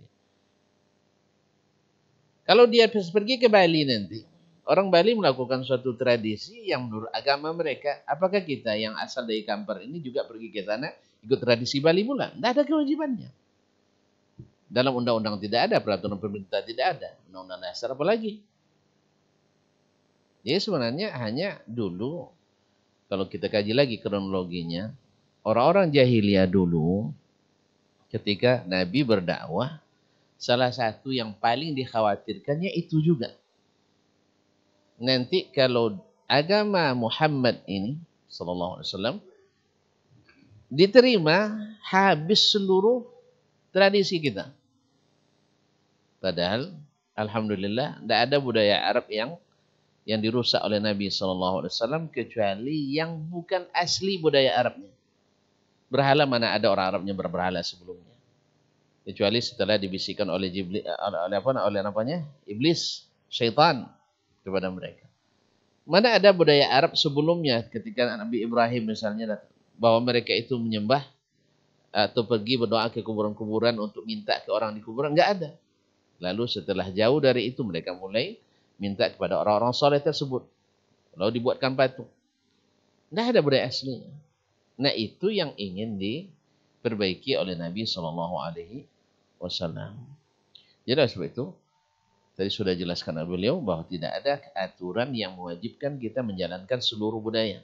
Kalau dia pergi ke Bali nanti, orang Bali melakukan suatu tradisi yang menurut agama mereka, apakah kita yang asal dari Kampar ini juga pergi ke sana, ikut tradisi Bali pula? Tidak ada kewajibannya. Dalam undang-undang tidak ada, peraturan pemerintah tidak ada, undang-undang dasar apalagi. Jadi sebenarnya hanya dulu, kalau kita kaji lagi kronologinya, orang-orang jahiliyah dulu, ketika Nabi berdakwah, salah satu yang paling dikhawatirkannya itu juga. Nanti kalau agama Muhammad ini, sallallahu alaihi wasallam, diterima, habis seluruh tradisi kita. Padahal, alhamdulillah, tidak ada budaya Arab yang dirusak oleh Nabi sallallahu alaihi wasallam kecuali yang bukan asli budaya Arabnya. Berhala mana ada orang Arabnya berberhala sebelumnya? Kecuali setelah dibisikkan oleh iblis, syaitan kepada mereka. Mana ada budaya Arab sebelumnya ketika Nabi Ibrahim misalnya datang, bahwa mereka itu menyembah atau pergi berdoa ke kuburan-kuburan untuk minta ke orang di kuburan, enggak ada. Lalu setelah jauh dari itu mereka mulai minta kepada orang-orang soleh tersebut. Lalu dibuatkan patung. Enggak ada budaya aslinya. Nah itu yang ingin diperbaiki oleh Nabi SAW. Jadi sebab itu tadi sudah jelaskan oleh beliau bahwa tidak ada aturan yang mewajibkan kita menjalankan seluruh budaya.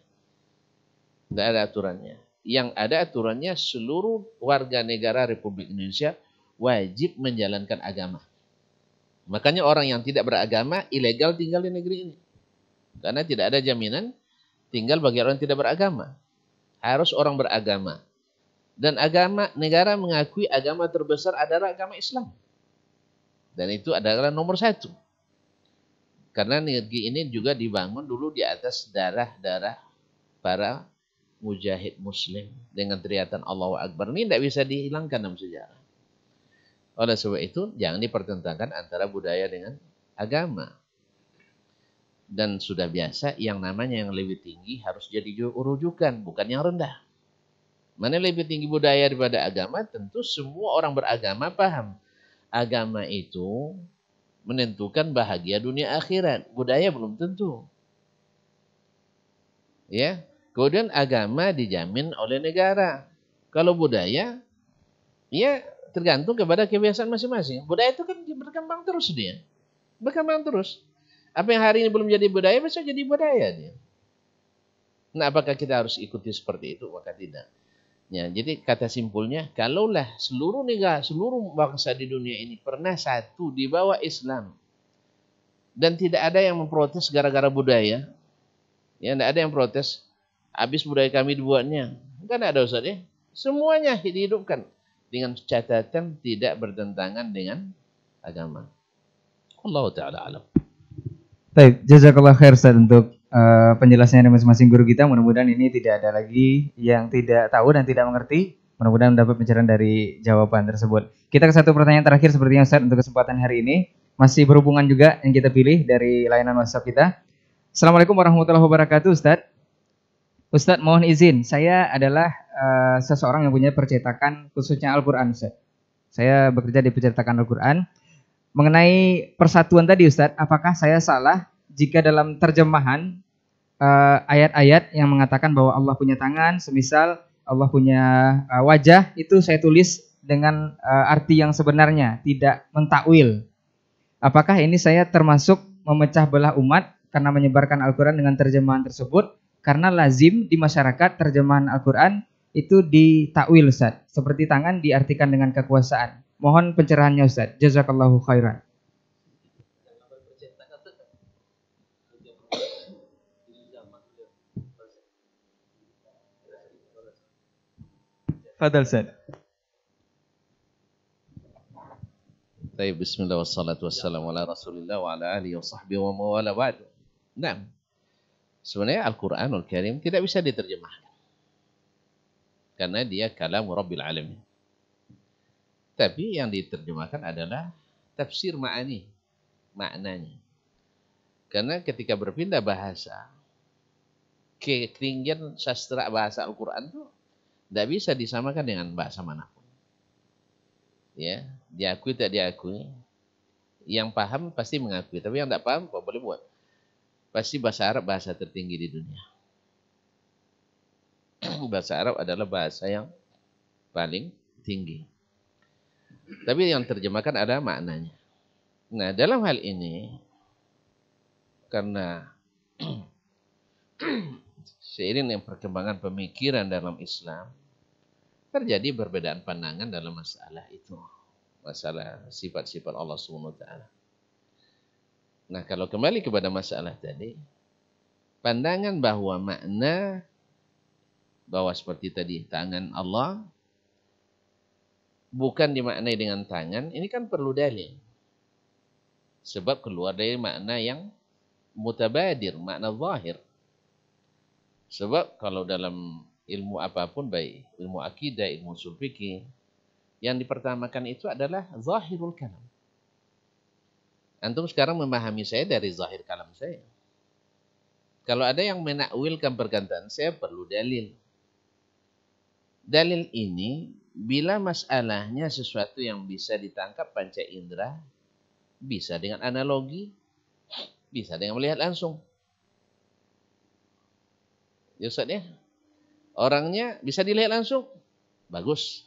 Tidak ada aturannya. Yang ada aturannya seluruh warga negara Republik Indonesia wajib menjalankan agama. Makanya orang yang tidak beragama ilegal tinggal di negeri ini. Karena tidak ada jaminan tinggal bagi orang yang tidak beragama. Harus orang beragama. Dan agama, negara mengakui agama terbesar adalah agama Islam. Dan itu adalah nomor 1. Karena negeri ini juga dibangun dulu di atas darah-darah para mujahid muslim. Dengan teriakan Allahu Akbar. Ini tidak bisa dihilangkan dalam sejarah. Oleh sebab itu, jangan dipertentangkan antara budaya dengan agama. Dan sudah biasa, yang namanya yang lebih tinggi harus jadi rujukan, bukan yang rendah. Mana lebih tinggi budaya daripada agama? Tentu semua orang beragama paham. Agama itu menentukan bahagia dunia akhirat. Budaya belum tentu. Ya, kemudian agama dijamin oleh negara. Kalau budaya, ya tergantung kepada kebiasaan masing-masing. Budaya itu kan berkembang terus dia. Berkembang terus. Apa yang hari ini belum jadi budaya, besok jadi budaya dia. Nah, apakah kita harus ikuti seperti itu? Maka tidak. Ya, jadi kata simpulnya, kalaulah seluruh negara, seluruh bangsa di dunia ini pernah satu di bawah Islam dan tidak ada yang memprotes gara-gara budaya, ya tidak ada yang protes, habis budaya kami dibuatnya, kan ada Ustaz ya. Semuanya dihidupkan dengan catatan tidak bertentangan dengan agama. Allah Ta'ala alam. Baik, jazakallah khair Ustaz untuk penjelasannya dari masing-masing guru kita. Mudah-mudahan ini tidak ada lagi yang tidak tahu dan tidak mengerti. Mudah-mudahan mendapat pencerahan dari jawaban tersebut. Kita ke satu pertanyaan terakhir sepertinya Ustaz untuk kesempatan hari ini. Masih berhubungan juga yang kita pilih dari layanan WhatsApp kita. Assalamualaikum warahmatullahi wabarakatuh Ustaz. Ustaz mohon izin, saya adalah seseorang yang punya percetakan khususnya Al-Quran Ustaz. Saya bekerja di percetakan Al-Quran. Mengenai persatuan tadi Ustaz, apakah saya salah jika dalam terjemahan ayat-ayat yang mengatakan bahwa Allah punya tangan, semisal Allah punya wajah, itu saya tulis dengan arti yang sebenarnya, tidak mentakwil. Apakah ini saya termasuk memecah belah umat karena menyebarkan Al-Quran dengan terjemahan tersebut? Karena lazim di masyarakat terjemahan Al-Quran itu ditakwil Ustaz, seperti tangan diartikan dengan kekuasaan. Mohon pencerahannya Ustaz. Jazakallahu khairan. Fadal Ustaz. Baik, bismillah wassalatu wassalamu ala rasulillah wa ala alihi wa sahbihi wa mawala ba'du. Nah, sebenarnya Al-Quranul Karim tidak bisa diterjemahkan. Karena dia kalam Rabbil Alamin. Tapi yang diterjemahkan adalah tafsir ma'ani, maknanya. Karena ketika berpindah bahasa, ketinggian sastra bahasa Al-Quran itu tidak bisa disamakan dengan bahasa manapun. Ya, diakui tak diakui. Yang paham pasti mengakui, tapi yang tidak paham apa boleh buat. Pasti bahasa Arab bahasa tertinggi di dunia. Bahasa Arab adalah bahasa yang paling tinggi. Tapi yang terjemahkan ada maknanya. Nah, dalam hal ini, karena seiring dengan perkembangan pemikiran dalam Islam, terjadi perbedaan pandangan dalam masalah itu. Masalah sifat-sifat Allah SWT. Nah, kalau kembali kepada masalah tadi, pandangan bahwa makna, bahwa seperti tadi, tangan Allah, bukan dimaknai dengan tangan, ini kan perlu dalil. Sebab keluar dari makna yang mutabadir, makna zahir. Sebab kalau dalam ilmu apapun, baik ilmu akidah, ilmu ushul fikih, yang dipertamakan itu adalah zahirul kalam. Antum sekarang memahami saya dari zahir kalam saya. Kalau ada yang menakwilkan perkataan saya, perlu dalil. Dalil ini, bila masalahnya sesuatu yang bisa ditangkap panca indera, bisa dengan analogi, bisa dengan melihat langsung. Ya Ustaz ya, orangnya bisa dilihat langsung, bagus.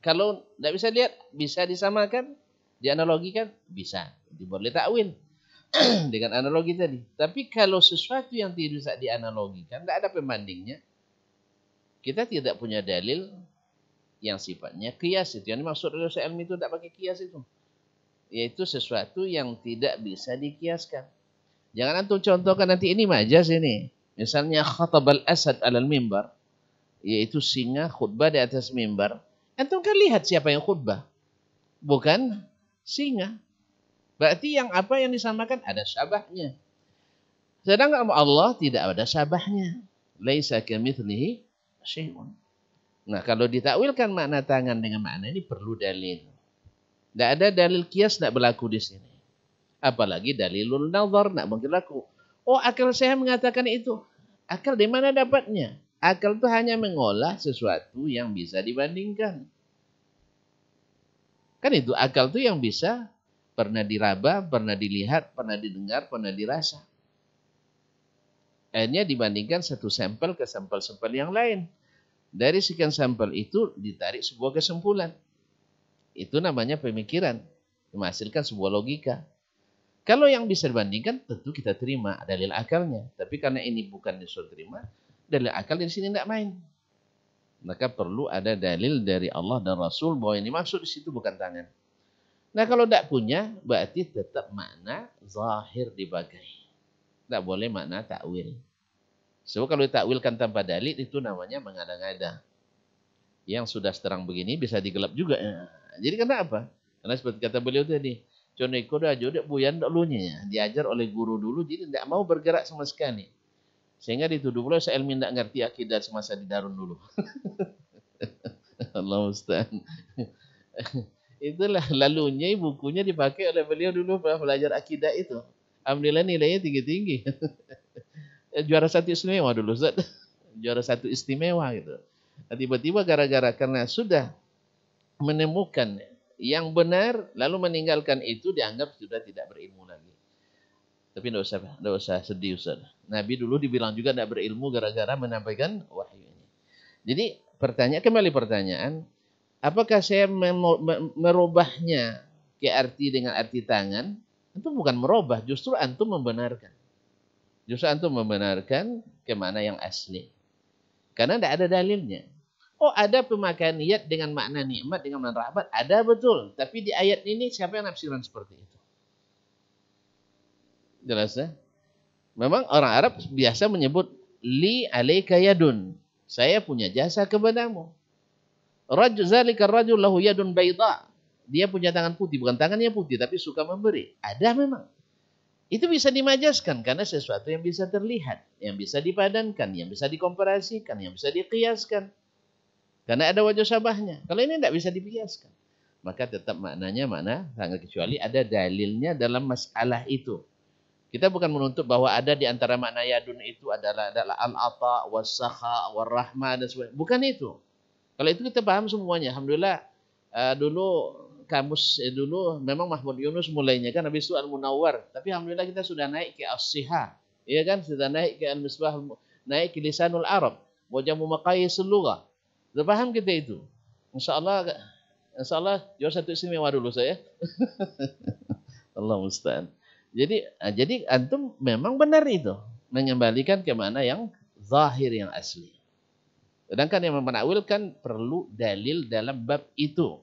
Kalau tidak bisa lihat, bisa disamakan, dianalogikan, bisa. Boleh takwil. dengan analogi tadi. Tapi kalau sesuatu yang tidak bisa dianalogikan, tidak ada pembandingnya, kita tidak punya dalil yang sifatnya kias. Itu yang dimaksud oleh Syekh Ilmi itu tidak pakai kias itu. Yaitu sesuatu yang tidak bisa dikiaskan. Jangan antum contohkan nanti ini majas ini. Misalnya khatabal asad alal mimbar, yaitu singa khutbah di atas mimbar. Antum kan lihat siapa yang khutbah, bukan singa. Berarti yang apa yang disamakan ada syabahnya. Sedangkan Allah tidak ada syabahnya. Laisa kamitslihi syai'un. Nah, kalau ditakwilkan makna tangan dengan makna ini perlu dalil. Tidak ada dalil kias tidak berlaku di sini. Apalagi dalilul nazar tidak mungkin berlaku. Oh, akal saya mengatakan itu. Akal di mana dapatnya? Akal itu hanya mengolah sesuatu yang bisa dibandingkan. Kan itu akal itu yang bisa pernah diraba, pernah dilihat, pernah didengar, pernah dirasa. Akhirnya dibandingkan satu sampel ke sampel-sampel yang lain. Dari sekian sampel itu ditarik sebuah kesimpulan. Itu namanya pemikiran. Menghasilkan sebuah logika. Kalau yang bisa dibandingkan tentu kita terima dalil akalnya. Tapi karena ini bukan disuruh terima, dalil akal di sini tidak main. Maka perlu ada dalil dari Allah dan Rasul bahwa ini maksud di situ bukan tangan. Nah, kalau tidak punya, berarti tetap makna zahir dipakai. Tidak boleh makna takwil. So, kalau ditakwilkan tanpa dalil, itu namanya mengada-ngada. Yang sudah terang begini bisa digelap juga. Jadi kenapa? Karena seperti kata beliau tadi, Coneko dah jodoh buyan tak lunya. Diajar oleh guru dulu, jadi tidak mau bergerak sama sekali. Sehingga dituduh pula Syekh Ilmi tidak ngerti akidah semasa di Darun dulu. Allah Ustaz. Itulah lalunya bukunya dipakai oleh beliau dulu belajar akidah itu. Alhamdulillah nilainya tinggi-tinggi. Juara 1 istimewa dulu Ustaz. Juara 1 istimewa gitu. Nah, tiba-tiba gara-gara karena sudah menemukan yang benar lalu meninggalkan itu dianggap sudah tidak berilmu lagi. Tapi tidak usah sedih Ustaz. Nabi dulu dibilang juga tidak berilmu gara-gara menyampaikan wahyu ini. Jadi kembali pertanyaan, apakah saya merubahnya ke arti dengan arti tangan? Itu bukan merubah, justru antum membenarkan. Justru antum membenarkan ke mana yang asli. Karena tidak ada dalilnya. Oh, ada pemakaian niat dengan makna nikmat, dengan makna rahmat. Ada betul. Tapi di ayat ini siapa yang nafsiran seperti itu? Jelas ya? Memang orang Arab biasa menyebut li alaika yadun. Saya punya jasa kepadamu. Zalika rajul lahu yadun bayda. Dia punya tangan putih, bukan tangannya putih tapi suka memberi. Ada memang. Itu bisa dimajaskan karena sesuatu yang bisa terlihat, yang bisa dipadankan, yang bisa dikomparasikan, yang bisa dikiaskan. Karena ada wajah syabahnya. Kalau ini tidak bisa dikiaskan, maka tetap maknanya makna sangat kecuali ada dalilnya dalam masalah itu. Kita bukan menuntut bahwa ada di antara makna yadun itu adalah al-ata, was-sakha, war-rahmah dan sebagainya. Bukan itu. Kalau itu kita paham semuanya. Alhamdulillah dulu kamus dulu memang Mahmud Yunus mulainya kan habis itu Al-Munawwar. Tapi alhamdulillah kita sudah naik ke As-Sihah. Iya kan? Sudah naik ke Al-Misbah, naik ke Lisanul Arab, Mujamu Maqayyisul Lughah. Sudah paham kita itu. Insyaallah jual satu istimewa dulu saya. Allah musta'an. Jadi antum memang benar itu mengembalikan ke mana yang zahir yang asli. Sedangkan yang menakwilkan perlu dalil dalam bab itu.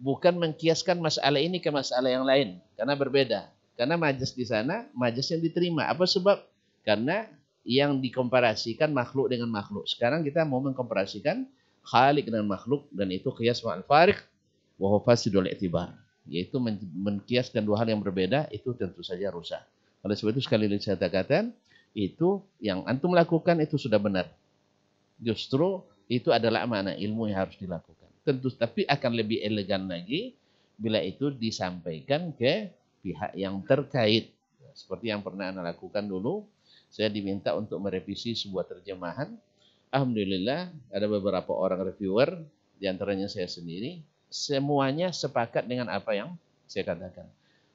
Bukan mengkiaskan masalah ini ke masalah yang lain. Karena berbeda. Karena majas di sana, majas yang diterima. Apa sebab? Karena yang dikomparasikan makhluk dengan makhluk. Sekarang kita mau mengkomparasikan khalik dengan makhluk. Dan itu qiyas ma'al fariq. Wa huwa fasidul i'tibar. Yaitu mengkiaskan dua hal yang berbeda. Itu tentu saja rusak. Oleh sebab itu sekali lagi saya katakan. Itu yang antum lakukan itu sudah benar. Justru itu adalah amanah ilmu yang harus dilakukan. Tentu, tapi akan lebih elegan lagi bila itu disampaikan ke pihak yang terkait. Seperti yang pernah Anda lakukan dulu, saya diminta untuk merevisi sebuah terjemahan. Alhamdulillah ada beberapa orang reviewer, diantaranya saya sendiri, semuanya sepakat dengan apa yang saya katakan.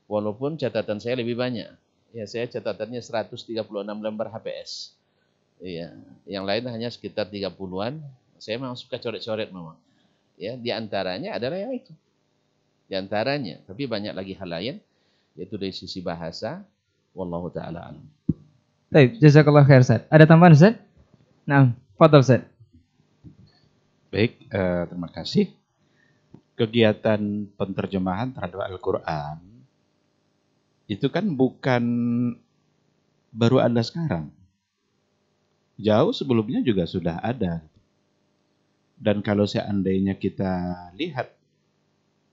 Walaupun catatan saya lebih banyak. Ya, saya catatannya 136 lembar HPS. Iya, yang lain hanya sekitar 30-an. Saya memang suka coret-coret memang. Ya, di antaranya adalah yang itu. Di antaranya, tapi banyak lagi hal lain, yaitu dari sisi bahasa, Wallahu taala alam. Baik, jazakallah khair Ustaz. Ada tambahan Ustaz? Nah, fadhal Ustaz. Baik, terima kasih. Kegiatan penterjemahan terhadap Al-Quran itu kan bukan baru ada sekarang. Jauh sebelumnya juga sudah ada. Dan kalau seandainya kita lihat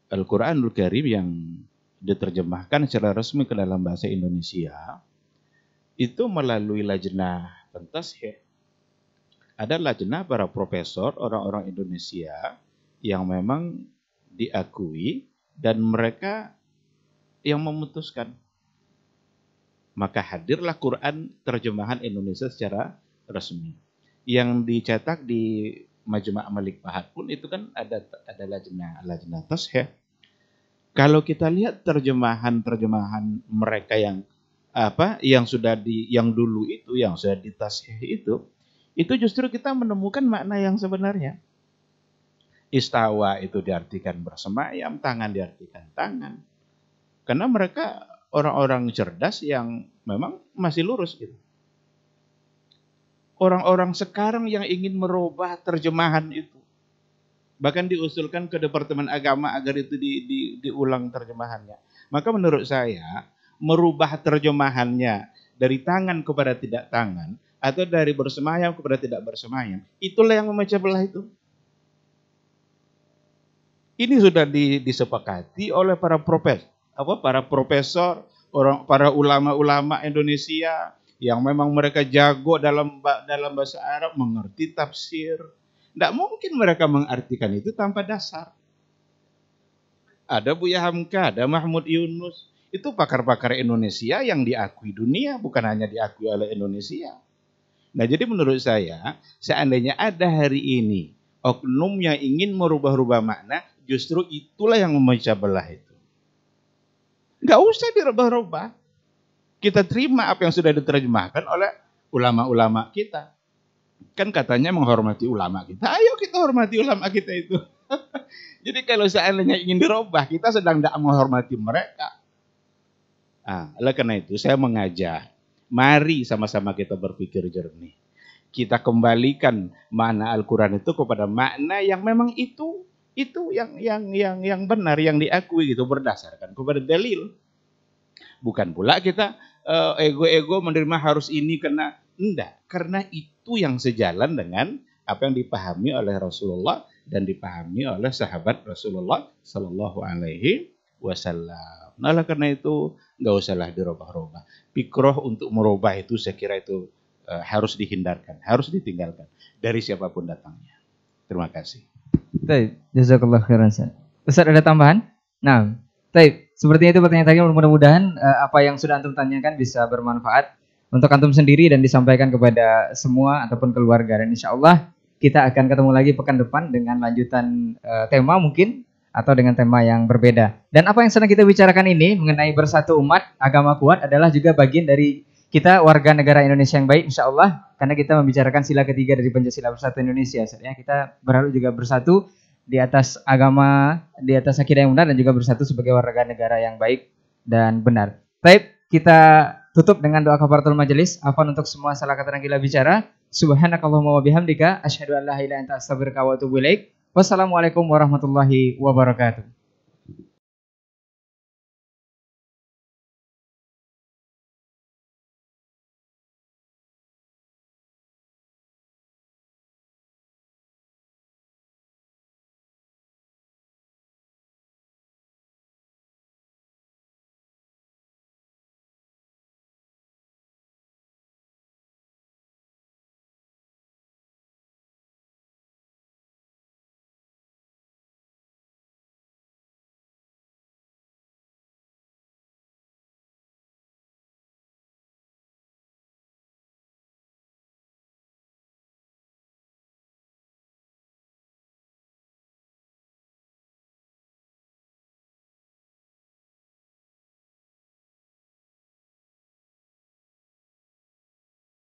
Al-Quranul Karim yang diterjemahkan secara resmi ke dalam bahasa Indonesia, itu melalui lajnah pentashih. Ada lajnah para profesor, orang-orang Indonesia yang memang diakui dan mereka yang memutuskan. Maka hadirlah Quran terjemahan Indonesia secara resmi. Yang dicetak di Majma' Malik Fahad pun itu kan ada lajnah tashih. Kalau kita lihat terjemahan mereka yang dulu itu yang sudah ditashih itu justru kita menemukan makna yang sebenarnya. Istawa itu diartikan bersemayam, tangan diartikan tangan. Karena mereka orang-orang cerdas yang memang masih lurus gitu. Orang-orang sekarang yang ingin merubah terjemahan itu. Bahkan diusulkan ke Departemen Agama agar itu diulang terjemahannya. Maka menurut saya, merubah terjemahannya dari tangan kepada tidak tangan, atau dari bersemayam kepada tidak bersemayam, itulah yang memecah belah itu. Ini sudah disepakati oleh para profesor, para ulama-ulama Indonesia yang memang mereka jago dalam bahasa Arab, mengerti tafsir. Tidak mungkin mereka mengartikan itu tanpa dasar. Ada Buya Hamka, ada Mahmud Yunus. Itu pakar-pakar Indonesia yang diakui dunia, bukan hanya diakui oleh Indonesia. Nah, jadi menurut saya, seandainya ada hari ini oknum yang ingin merubah-rubah makna, justru itulah yang memecah belah itu. Nggak usah dirubah-rubah. Kita terima apa yang sudah diterjemahkan oleh ulama-ulama kita. Kan katanya menghormati ulama kita. Ayo kita hormati ulama kita itu. Jadi kalau seandainya ingin dirubah, kita sedang tidak menghormati mereka. Oleh karena itu saya mengajak, mari sama-sama kita berpikir jernih. Kita kembalikan makna Al-Quran itu kepada makna yang memang itu yang benar, yang diakui gitu, berdasarkan kepada dalil. Bukan pula kita ego-ego menerima harus ini karena itu yang sejalan dengan apa yang dipahami oleh Rasulullah dan dipahami oleh sahabat Rasulullah Sallallahu Alaihi Wasallam. Nah, oleh karena itu nggak usahlah dirubah-rubah. Fikroh untuk merubah itu saya kira itu harus dihindarkan, harus ditinggalkan dari siapapun datangnya. Terima kasih. Baik, jazakallah khairan Ustaz. Ada tambahan? Nah, baik. Sepertinya itu pertanyaan tadi, mudah-mudahan apa yang sudah antum tanyakan bisa bermanfaat untuk antum sendiri dan disampaikan kepada semua ataupun keluarga. Dan insya Allah kita akan ketemu lagi pekan depan dengan lanjutan tema mungkin atau dengan tema yang berbeda. Dan apa yang sedang kita bicarakan ini mengenai bersatu umat, agama kuat adalah juga bagian dari kita warga negara Indonesia yang baik insya Allah. Karena kita membicarakan sila ketiga dari Pancasila Bersatu Indonesia. Sebenarnya kita berharap juga bersatu di atas agama, di atas akidah yang benar, dan juga bersatu sebagai warga negara yang baik dan benar. Baik, kita tutup dengan doa kafaratul majelis. Afwan untuk semua salah kata yang kita bicara. Subhanakallahumma wa bihamdika asyhadu an la ilaha illa anta astaghfiruka wa atubu ilaik. Wassalamualaikum warahmatullahi wabarakatuh.